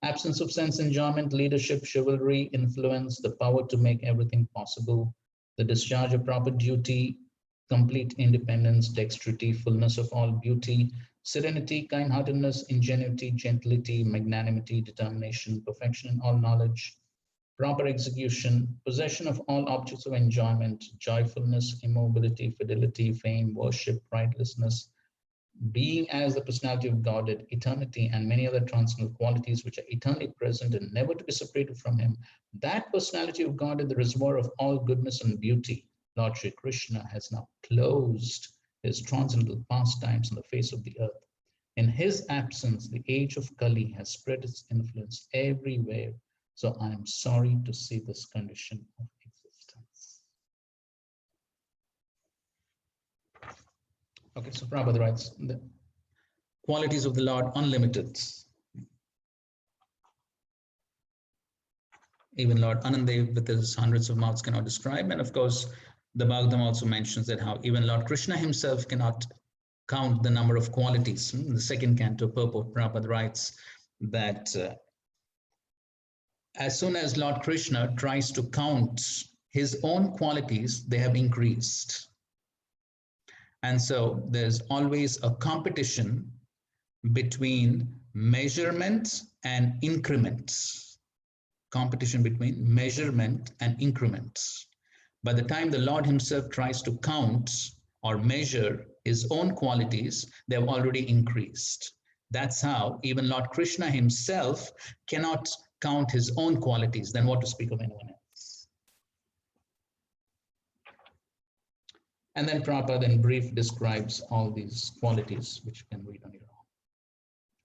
absence of sense enjoyment, leadership, chivalry, influence, the power to make everything possible, the discharge of proper duty, complete independence, dexterity, fullness of all beauty, serenity, kind-heartedness, ingenuity, gentility, magnanimity, determination, perfection in all knowledge, proper execution, possession of all objects of enjoyment, joyfulness, immobility, fidelity, fame, worship, pridelessness, being as the personality of Godhead, eternity, and many other transcendental qualities which are eternally present and never to be separated from him. That personality of Godhead, the reservoir of all goodness and beauty, Lord Shri Krishna has now closed his transcendental pastimes on the face of the earth. In his absence, the age of Kali has spread its influence everywhere. So I am sorry to see this condition of existence. Okay, so Prabhupada writes, the Qualities of the Lord, unlimited. Even Lord Anandev with his hundreds of mouths cannot describe. And of course, the Bhagavatam also mentions that how even Lord Krishna himself cannot count the number of qualities. In the second canto purport, Prabhupada writes that as soon as Lord Krishna tries to count his own qualities, they have increased. And so there's always a competition between measurement and increments. Competition between measurement and increments. By the time the Lord himself tries to count or measure his own qualities, they have already increased. That's how even Lord Krishna himself cannot count his own qualities, then what to speak of anyone else. And then Prabhupada in brief describes all these qualities, which you can read on your own.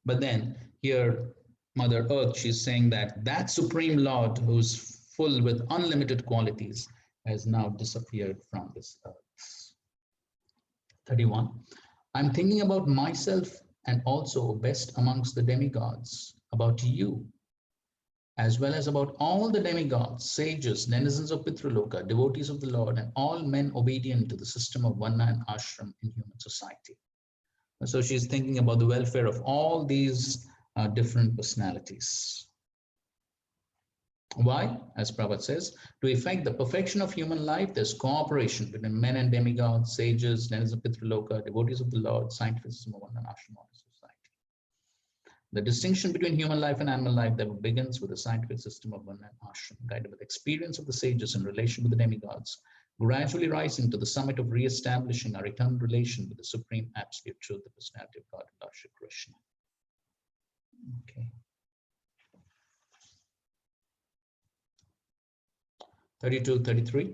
But then here, Mother Earth, she's saying that that Supreme Lord who's full with unlimited qualities has now disappeared from this earth. 31. I'm thinking about myself and also best amongst the demigods, about you, as well as about all the demigods, sages, denizens of Pitraloka, devotees of the Lord, and all men obedient to the system of Varna and Ashram in human society. So she's thinking about the welfare of all these different personalities. Why? As Prabhupada says, to effect the perfection of human life, there's cooperation between men and demigods, sages, denizens of Pitraloka, devotees of the Lord, scientific system of Varna and Ashram society. The distinction between human life and animal life that begins with the scientific system of Varna and Ashram, guided with experience of the sages in relation with the demigods, gradually rising to the summit of re-establishing our eternal relation with the supreme absolute truth, the personality of God, Lord Shri Krishna. Okay. 32, 33.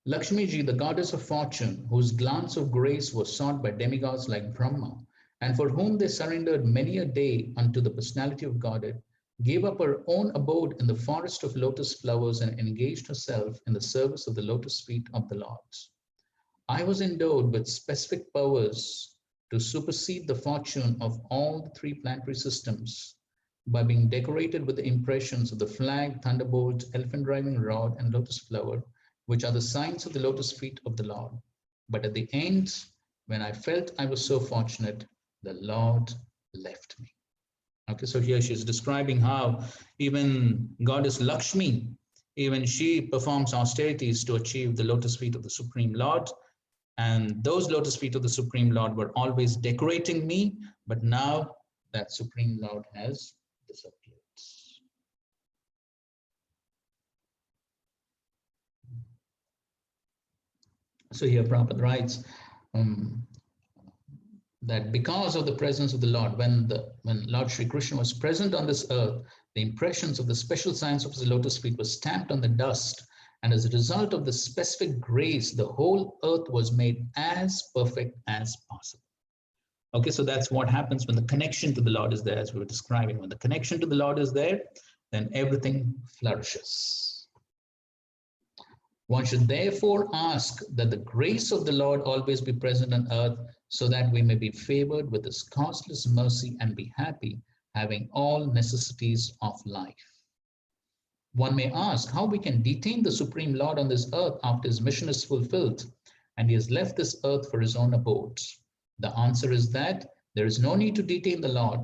Lakshmi Ji, the goddess of fortune, whose glance of grace was sought by demigods like Brahma, and for whom they surrendered many a day unto the personality of Godhead, gave up her own abode in the forest of lotus flowers and engaged herself in the service of the lotus feet of the Lord. I was endowed with specific powers to supersede the fortune of all the three planetary systems by being decorated with the impressions of the flag, thunderbolt, elephant driving rod, and lotus flower, which are the signs of the lotus feet of the Lord. But at the end, when I felt I was so fortunate, the Lord left me. Okay, so here she's describing how even Goddess Lakshmi, even she performs austerities to achieve the lotus feet of the Supreme Lord. And those lotus feet of the Supreme Lord were always decorating me, but now that Supreme Lord has disappeared. So here Prabhupada writes that because of the presence of the Lord, when Lord Shri Krishna was present on this earth, the impressions of the special signs of his lotus feet were stamped on the dust. And as a result of the specific grace, the whole earth was made as perfect as possible. Okay, so that's what happens when the connection to the Lord is there, as we were describing. When the connection to the Lord is there, then everything flourishes. One should therefore ask that the grace of the Lord always be present on earth, so that we may be favored with his causeless mercy and be happy, having all necessities of life. One may ask how we can detain the Supreme Lord on this earth after his mission is fulfilled and he has left this earth for his own abode. The answer is that there is no need to detain the Lord.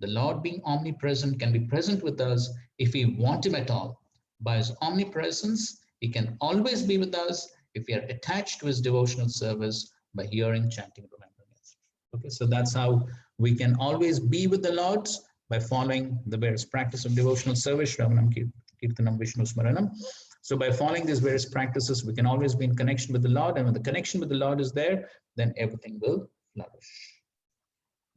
The Lord, being omnipresent, can be present with us if we want him at all. By his omnipresence, he can always be with us if we are attached to his devotional service by hearing, chanting, remembering it. Okay, so that's how we can always be with the Lord, by following the various practice of devotional service, Shravanam Kirtanam Vishnu Smaranam. So by following these various practices, we can always be in connection with the Lord, and when the connection with the Lord is there, then everything will flourish.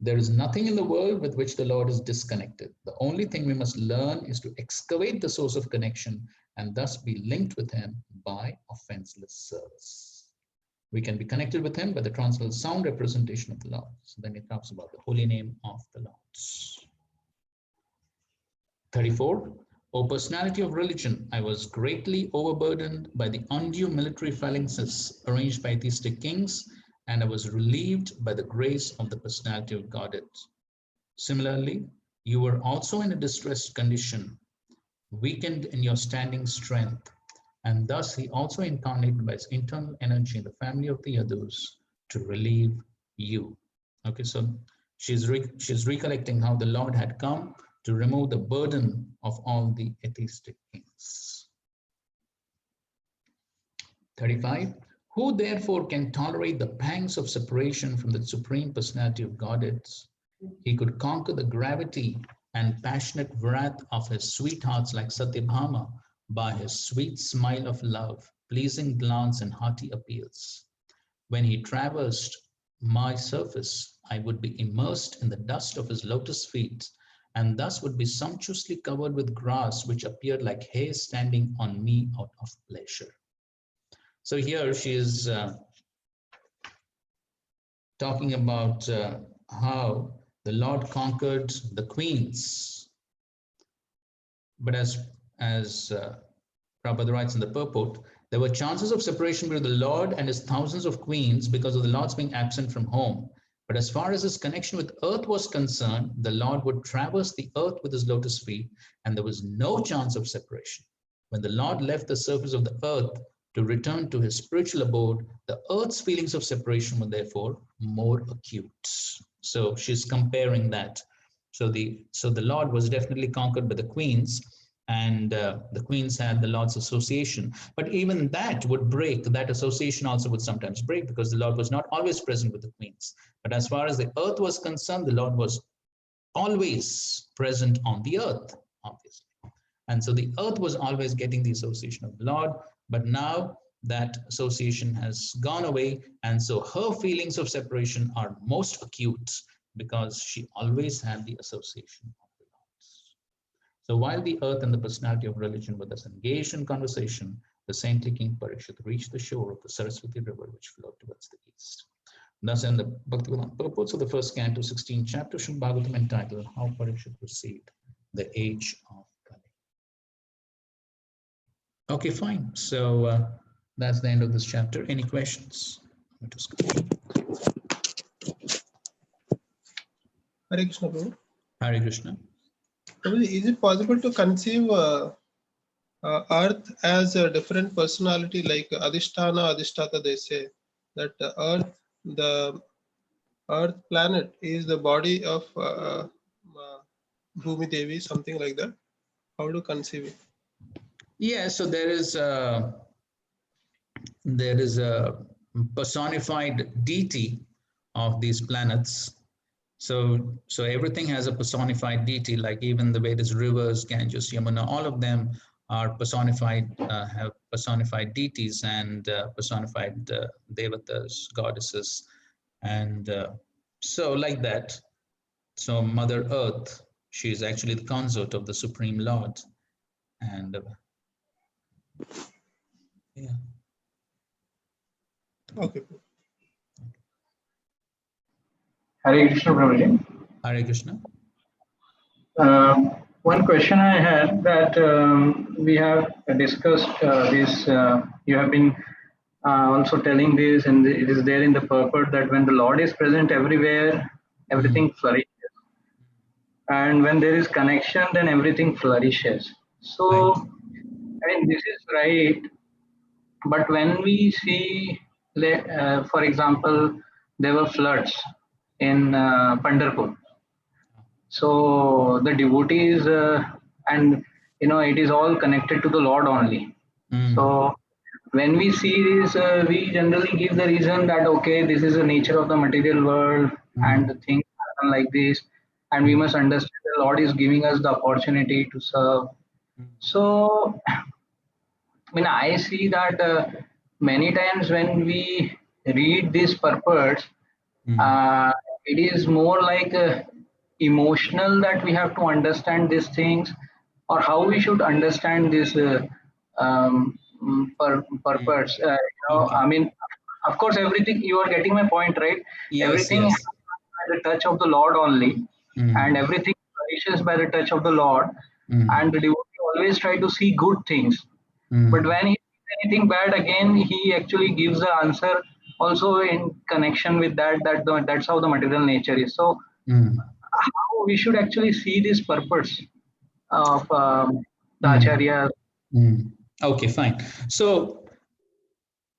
There is nothing in the world with which the Lord is disconnected. The only thing we must learn is to excavate the source of connection and thus be linked with him by offenseless service. We can be connected with him by the transcendental sound representation of the Lord. So then it talks about the holy name of the Lord. 34. O personality of religion, I was greatly overburdened by the undue military phalanxes arranged by atheistic kings, and I was relieved by the grace of the personality of Godhead. Similarly, you were also in a distressed condition, weakened in your standing strength, and thus he also incarnated by his internal energy in the family of the others to relieve you. Okay, so she's recollecting how the Lord had come to remove the burden of all the atheistic kings. 35. Who therefore can tolerate the pangs of separation from the Supreme Personality of Godhead? He could conquer the gravity and passionate wrath of his sweethearts like Satyabhama by his sweet smile of love, pleasing glance, and hearty appeals. When he traversed my surface, I would be immersed in the dust of his lotus feet, and thus would be sumptuously covered with grass, which appeared like hair standing on me out of pleasure. So here she is talking about how the Lord conquered the queens. But as Prabhupada writes in the purport, there were chances of separation between the Lord and his thousands of queens because of the Lord's being absent from home. But as far as his connection with earth was concerned, the Lord would traverse the earth with his lotus feet, and there was no chance of separation. When the Lord left the surface of the earth to return to his spiritual abode, the earth's feelings of separation were therefore more acute. So she's comparing that. So the Lord was definitely conquered by the queens, and the queens had the Lord's association. But even that would break, that association also would sometimes break, because the Lord was not always present with the queens. But as far as the earth was concerned, the Lord was always present on the earth, obviously. And so the earth was always getting the association of the Lord, but now that association has gone away, and so her feelings of separation are most acute because she always had the association of the Lord. So while the earth and the personality of religion were thus engaged in conversation, the saintly King Parikshit reached the shore of the Saraswati river, which flowed towards the east. Thus, in the Bhaktivedanta purports of the first canto, 16th chapter, Srimad Bhagavatam, entitled How Parikshit Received the Age of Kali. Okay, fine. So that's the end of this chapter. Any questions? Hare Krishna, Prabhu. Hare Krishna. Prabhu, is it possible to conceive Earth as a different personality, like Adhisthana, Adhishtata? They say that the Earth planet is the body of Bhumi Devi, something like that. How to conceive it? Yeah, so there is a personified deity of these planets. So everything has a personified deity, like even the Vedas, rivers, Ganges, Yamuna, all of them are personified, have personified deities and personified devatas, goddesses. And so like that, so Mother Earth, she is actually the consort of the Supreme Lord. And yeah. Okay. Hare Krishna, Prabhuji. Hare Krishna. One question I had, that we have discussed this, you have been also telling this, and it is there in the purport that when the Lord is present everywhere, everything flourishes. And when there is connection, then everything flourishes. So, I mean, this is right. But when we see, for example, there were floods in Pandharpur. So the devotees, and it is all connected to the Lord only. So when we see this, we generally give the reason that, okay, this is the nature of the material world and the things happen like this. And we must understand the Lord is giving us the opportunity to serve. So, I mean, I see that many times when we read these purports, it is more like emotional that we have to understand these things, or how we should understand this purpose. I mean, of course, everything, you are getting my point, right? Yes, everything yes. happens by the touch of the Lord only, and everything flourishes by the touch of the Lord. And the devotee always try to see good things. But when he sees anything bad, again, he actually gives the answer also in connection with that's how the material nature is. So how we should actually see this purpose of the Acharya. Okay, fine. So,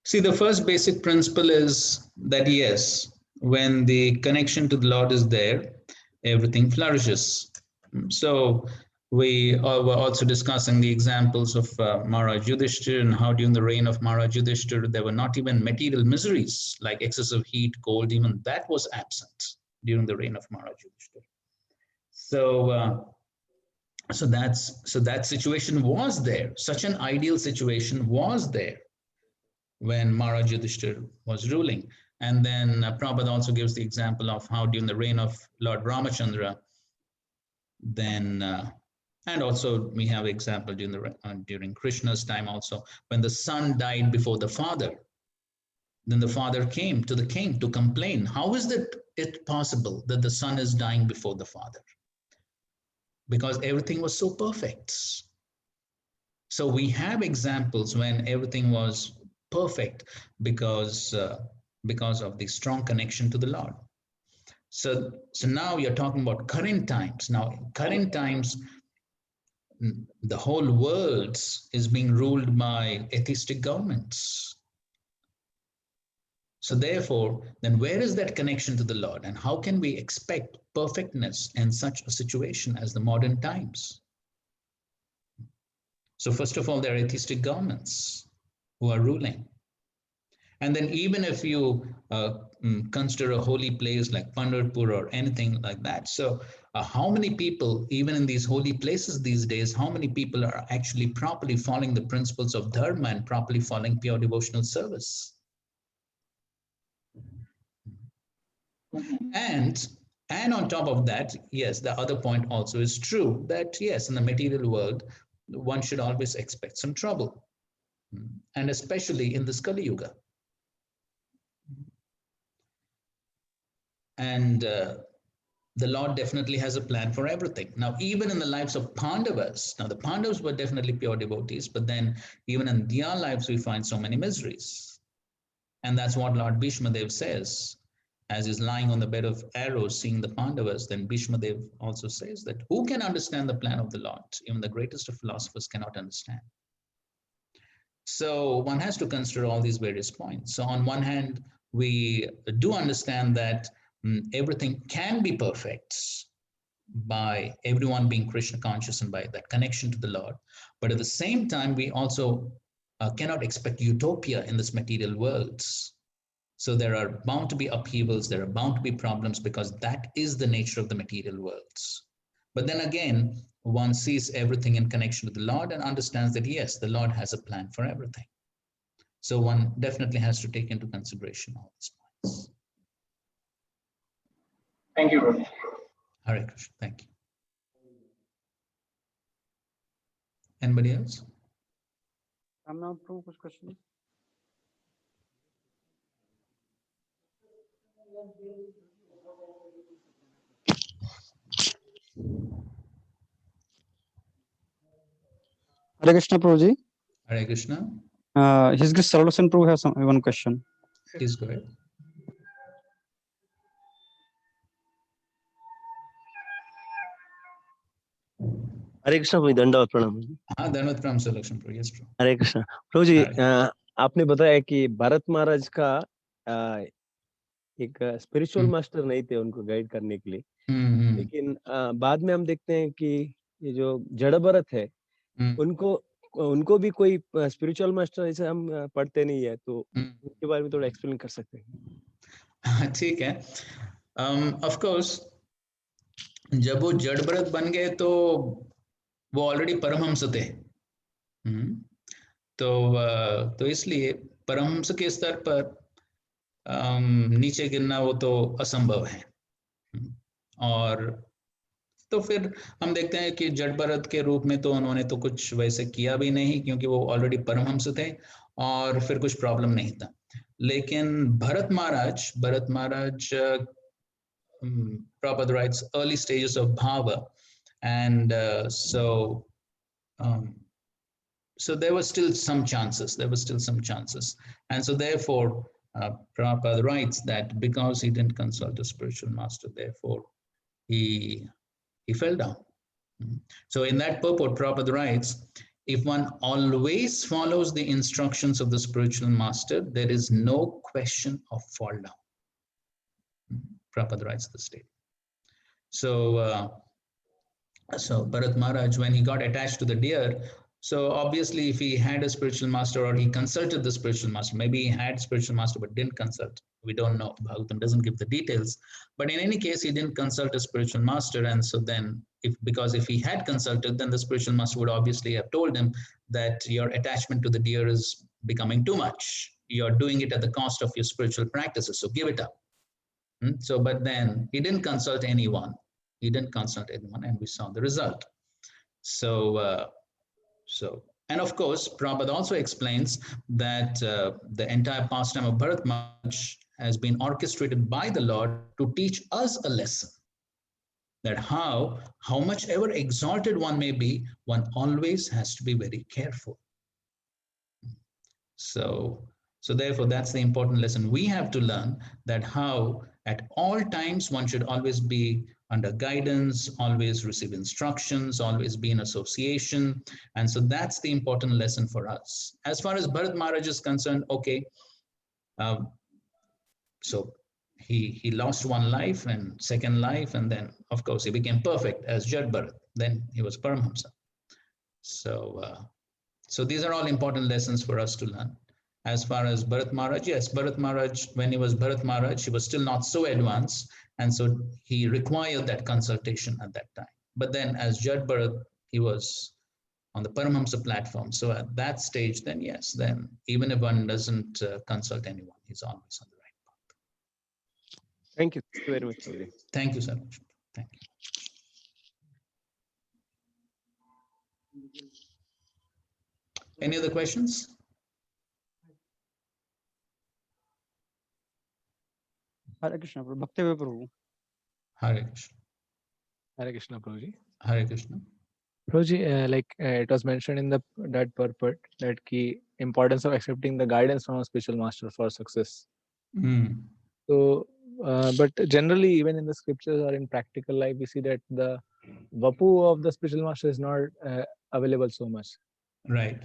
see, the first basic principle is that yes, when the connection to the Lord is there, everything flourishes. So, we were also discussing the examples of Maharaj Yudhishthira and how during the reign of Maharaj Yudhishthira, there were not even material miseries like excessive heat, cold, even that was absent during the reign of Maharaj Yudhishthira. So, so that situation was there. Such an ideal situation was there when Maharaj Yudhishthira was ruling. And then Prabhupada also gives the example of how during the reign of Lord Ramachandra, then and also we have example during Krishna's time also, when the son died before the father, then the father came to the king to complain. How is it possible that the son is dying before the father? Because everything was so perfect. So we have examples when everything was perfect because of the strong connection to the Lord. So now you're talking about current times. Now, in current times, the whole world is being ruled by atheistic governments. So therefore, then where is that connection to the Lord? And how can we expect perfectness in such a situation as the modern times? So first of all, there are atheistic governments who are ruling. And then even if you consider a holy place like Pandharpur or anything like that, so how many people, even in these holy places these days, how many people are actually properly following the principles of dharma and properly following pure devotional service? And on top of that, yes, the other point also is true that yes, in the material world, one should always expect some trouble, and especially in this Kali Yuga. And the Lord definitely has a plan for everything. Now, even in the lives of Pandavas, now the Pandavas were definitely pure devotees, but then even in their lives, we find so many miseries. And that's what Lord Bhishmadev says. As he's lying on the bed of arrows, seeing the Pandavas, then Bhishmadev also says that who can understand the plan of the Lord? Even the greatest of philosophers cannot understand. So one has to consider all these various points. So on one hand, we do understand that everything can be perfect by everyone being Krishna conscious and by that connection to the Lord. But at the same time, we also cannot expect utopia in this material world. So there are bound to be upheavals, there are bound to be problems because that is the nature of the material worlds. But then again, one sees everything in connection with the Lord and understands that yes, the Lord has a plan for everything. So one definitely has to take into consideration all these points. Thank you, Prabhu. Hare Krishna, thank you. Anybody else? I'm now through with questions. Hare Krishna, Prabhuji. Hare Krishna. His Grace Sarlosan Prabhu has one question. Please go ahead. हरे कृष्ण भाई, दंडवत प्रणाम। हाँ, दंडवत प्रणाम सलक्षण प्रभु। Yes प्रभु। हरे कृष्ण प्रभु जी, आपने बताया कि भरत महाराज का एक स्पिरिचुअल मास्टर नहीं थे उनको गाइड करने के लिए, लेकिन बाद में हम देखते हैं कि ये जो जड़ भरत है उनको भी कोई स्पिरिचुअल मास्टर ऐसे हम पढ़ते नहीं है, तो उनके बारे में थोड़ा एक्सप्लेन कर सकते हैं? ठीक है। ऑफ कोर्स जब वो जड़ भरत बन गए तो वो ऑलरेडी परमहंस थे। तो इसलिए परमहंस के स्तर पर नीचे गिरना वो तो असंभव है। और तो फिर हम देखते हैं कि जड़ भरत के रूप में तो उन्होंने तो कुछ वैसे किया भी नहीं, क्योंकि वो ऑलरेडी परमहंस थे और फिर कुछ प्रॉब्लम नहीं था। लेकिन भरत महाराज Prabhupada writes early stages of bhava, and so there were still some chances. And so therefore, Prabhupada writes that because he didn't consult a spiritual master, therefore he fell down. So in that purport, Prabhupada writes, if one always follows the instructions of the spiritual master, there is no question of fall down. Prabhupada writes the statement. So, so Bharat Maharaj, when he got attached to the deer, so obviously if he had a spiritual master or he consulted the spiritual master, maybe he had spiritual master but didn't consult. We don't know. Bhagavatam doesn't give the details. But in any case, he didn't consult a spiritual master. And so then, because if he had consulted, then the spiritual master would obviously have told him that your attachment to the deer is becoming too much. You're doing it at the cost of your spiritual practices. So give it up. So, but then he didn't consult anyone. He didn't consult anyone, and we saw the result. So, and of course, Prabhupada also explains that the entire pastime of Bharat Maharaj has been orchestrated by the Lord to teach us a lesson. That how much ever exalted one may be, one always has to be very careful. So therefore, that's the important lesson we have to learn, that how at all times one should always be under guidance, always receive instructions, always be in association. And so that's the important lesson for us. As far as Bharat Maharaj is concerned, okay, so he lost one life and second life, and then of course he became perfect as Jad Bharat. Then he was Paramahamsa. So these are all important lessons for us to learn. As far as Bharat Maharaj, yes, Bharat Maharaj, when he was Bharat Maharaj, he was still not so advanced, and so he required that consultation at that time. But then as Jad Bharat, he was on the Paramahamsa platform. So at that stage, then yes, then even if one doesn't consult anyone, he's always on the right path. Thank you very much. Thank you, sir. Thank you. Any other questions? Hare Krishna, Prabhu. Bhakti Prabhu. Hare Krishna. Hare Krishna, Prabhuji. Hare Krishna. Prabhuji, like it was mentioned in that purport, that key importance of accepting the guidance from a spiritual master for success. So, but generally, even in the scriptures or in practical life, we see that the vapu of the spiritual master is not available so much. Right.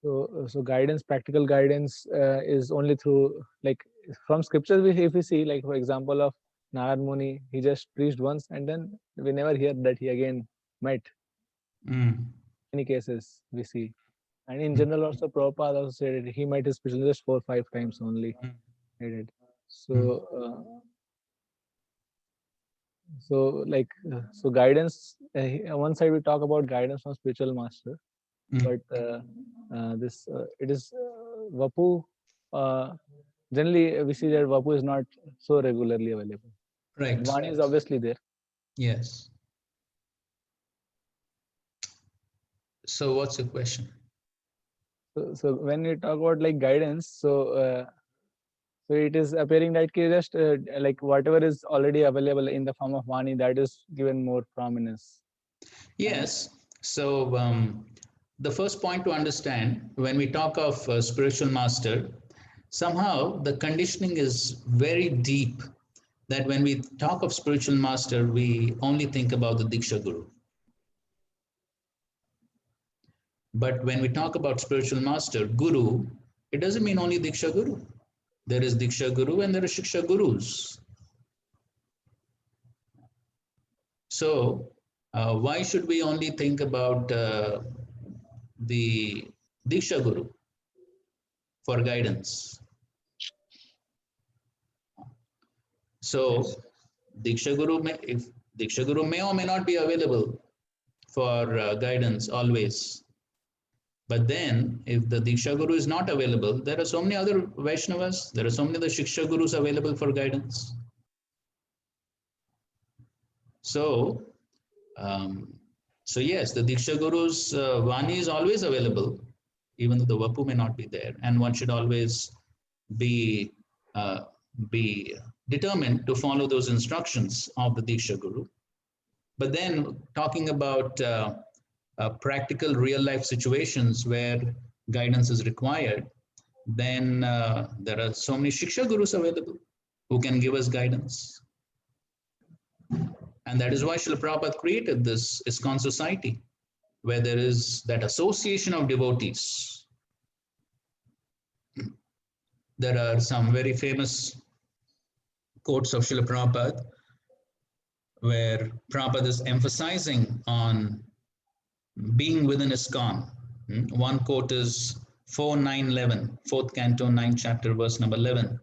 So guidance, practical guidance is only through, like from scriptures, if we see, like for example of Narad Muni, he just preached once and then we never hear that he again met. Many cases we see. And in general also Prabhupada also said he met his spiritual just 4 or 5 times only. He did. So, so guidance, one side we talk about guidance from spiritual master, but it is vapu. Generally, we see that vapu is not so regularly available. Right. Vani is obviously there. Yes. So, what's your question? So when we talk about like guidance, so it is appearing that just like whatever is already available in the form of Vani, that is given more prominence. Yes. So the first point to understand, when we talk of spiritual master, somehow the conditioning is very deep, that when we talk of spiritual master, we only think about the Diksha Guru. But when we talk about spiritual master, Guru, it doesn't mean only Diksha Guru. There is Diksha Guru and there is Shiksha Gurus. So why should we only think about the Diksha Guru for guidance? So Diksha Guru may or may not be available for guidance always. But then, if the Diksha Guru is not available, there are so many other Vaishnavas, there are so many other Shiksha Gurus available for guidance. So, yes, the Diksha Guru's Vani is always available, even though the Vapu may not be there. And one should always be determined to follow those instructions of the Diksha Guru. But then, talking about practical real life situations where guidance is required, then there are so many Shiksha Gurus available who can give us guidance. And that is why Srila Prabhupada created this ISKCON society, where there is that association of devotees. There are some very famous quotes of Srila Prabhupada, where Prabhupada is emphasizing on being within ISKCON. One quote is 4:9:11, 4th Canto, 9th chapter, verse number 11.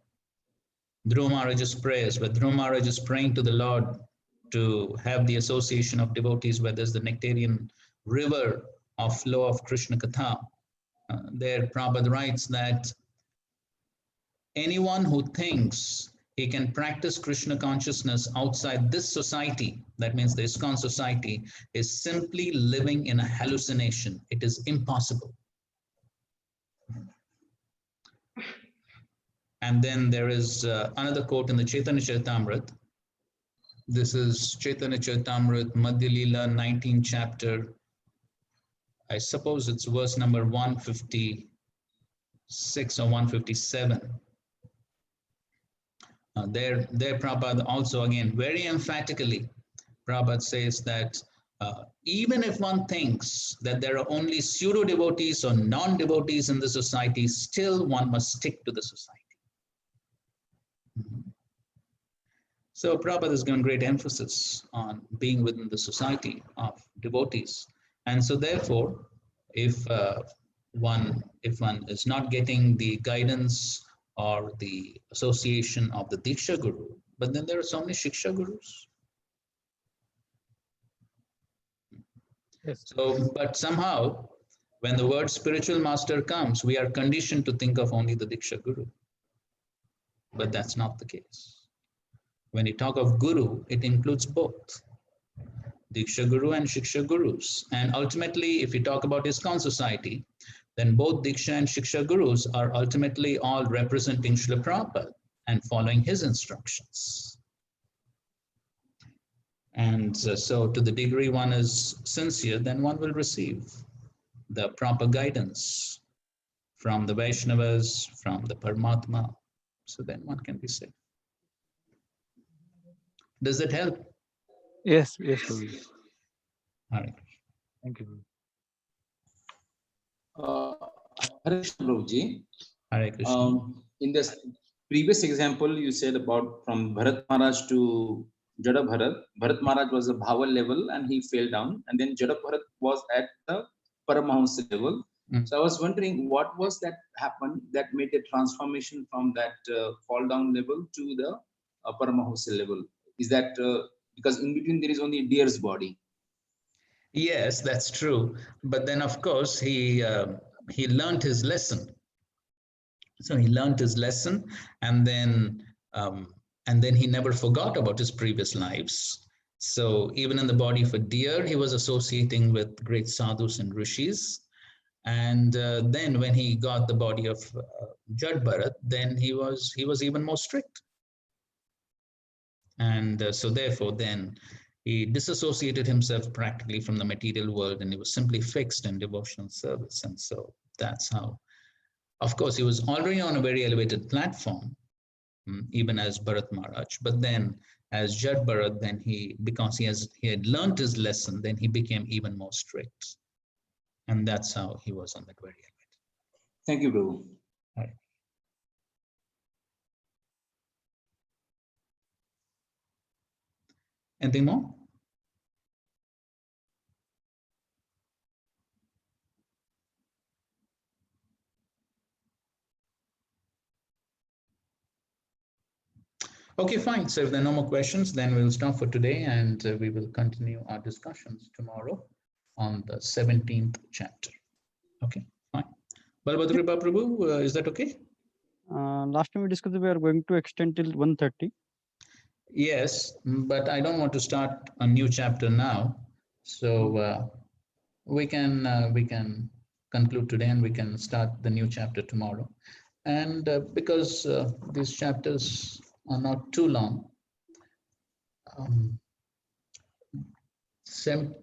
Dhruva Maharaj's prayers, where Dhruva Maharaj is praying to the Lord to have the association of devotees, where there's the nectarian river of flow of Krishna Katha. There Prabhupada writes that anyone who thinks he can practice Krishna consciousness outside this society, that means the ISKCON society, is simply living in a hallucination. It is impossible. And then there is another quote in the Chaitanya Charitamrita. This is Chaitanya Charitamrita, Madhya Leela, 19th chapter. I suppose it's verse number 156 or 157. There Prabhupada also again very emphatically, Prabhupada says that even if one thinks that there are only pseudo devotees or non-devotees in the society, still one must stick to the society. So Prabhupada has given great emphasis on being within the society of devotees. And so therefore, if one is not getting the guidance or the association of the Diksha Guru, but then there are so many Shiksha Gurus. Yes. So, but somehow, when the word spiritual master comes, we are conditioned to think of only the Diksha Guru. But that's not the case. When you talk of Guru, it includes both Diksha Guru and Shiksha Gurus. And ultimately, if you talk about ISKCON society, then both Diksha and Shiksha Gurus are ultimately all representing Srila Prabhupada and following his instructions. And so to the degree one is sincere, then one will receive the proper guidance from the Vaishnavas, from the Paramatma. So then one can be safe. Does that help? Yes, yes, Prabhuji. All right. Thank you. Hare Krishna, Prabhuji. Hare Krishna. In the previous example, you said about from Bharat Maharaj to Jada Bharat. Bharat Maharaj was a Bhava level and he fell down. And then Jada Bharat was at the Paramahamsa level. So I was wondering what was that happened that made a transformation from that fall down level to the Paramahamsa level? Is that because in between there is only a deer's body? Yes, that's true. But then, of course, he learned his lesson. So he learned his lesson, and then he never forgot about his previous lives. So even in the body of a deer, he was associating with great sadhus and rishis. And then when he got the body of Jad Bharat, then he was even more strict. And so therefore, then he disassociated himself practically from the material world, and he was simply fixed in devotional service. And so that's how, of course, he was already on a very elevated platform, even as Bharat Maharaj. But then as Jad Bharat, then because he had learned his lesson, then he became even more strict. And that's how he was on that very elevated. Thank you, Prabhu. All right. Anything more? Okay, fine. So if there are no more questions, then we'll stop for today, and we will continue our discussions tomorrow on the 17th chapter. Okay, fine. Balabhadra Kripa Prabhu, is that okay? Last time we discussed we are going to extend till 1:30. Yes, but I don't want to start a new chapter now. So we can conclude today, and we can start the new chapter tomorrow. And because these chapters are not too long,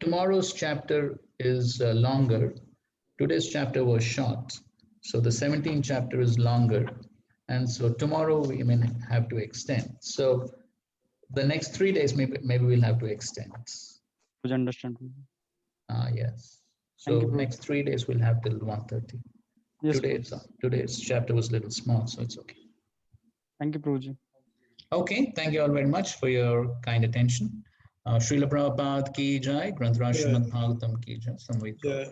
tomorrow's chapter is longer. Today's chapter was short. So the 17th chapter is longer. And so tomorrow we may have to extend. So The next 3 days, maybe we'll have to extend. Prabhuji, understand. Yes. Thank So you, Prabhuji. next 3 days we'll have till 1:30. Yes, Prabhuji. Today's chapter was a little small, so it's okay. Thank you, Prabhuji. Okay, thank you all very much for your kind attention. Srila Prabhupada ki jai, Granth Raj Srimad Bhagavatam ki jai. Samved. Yeah.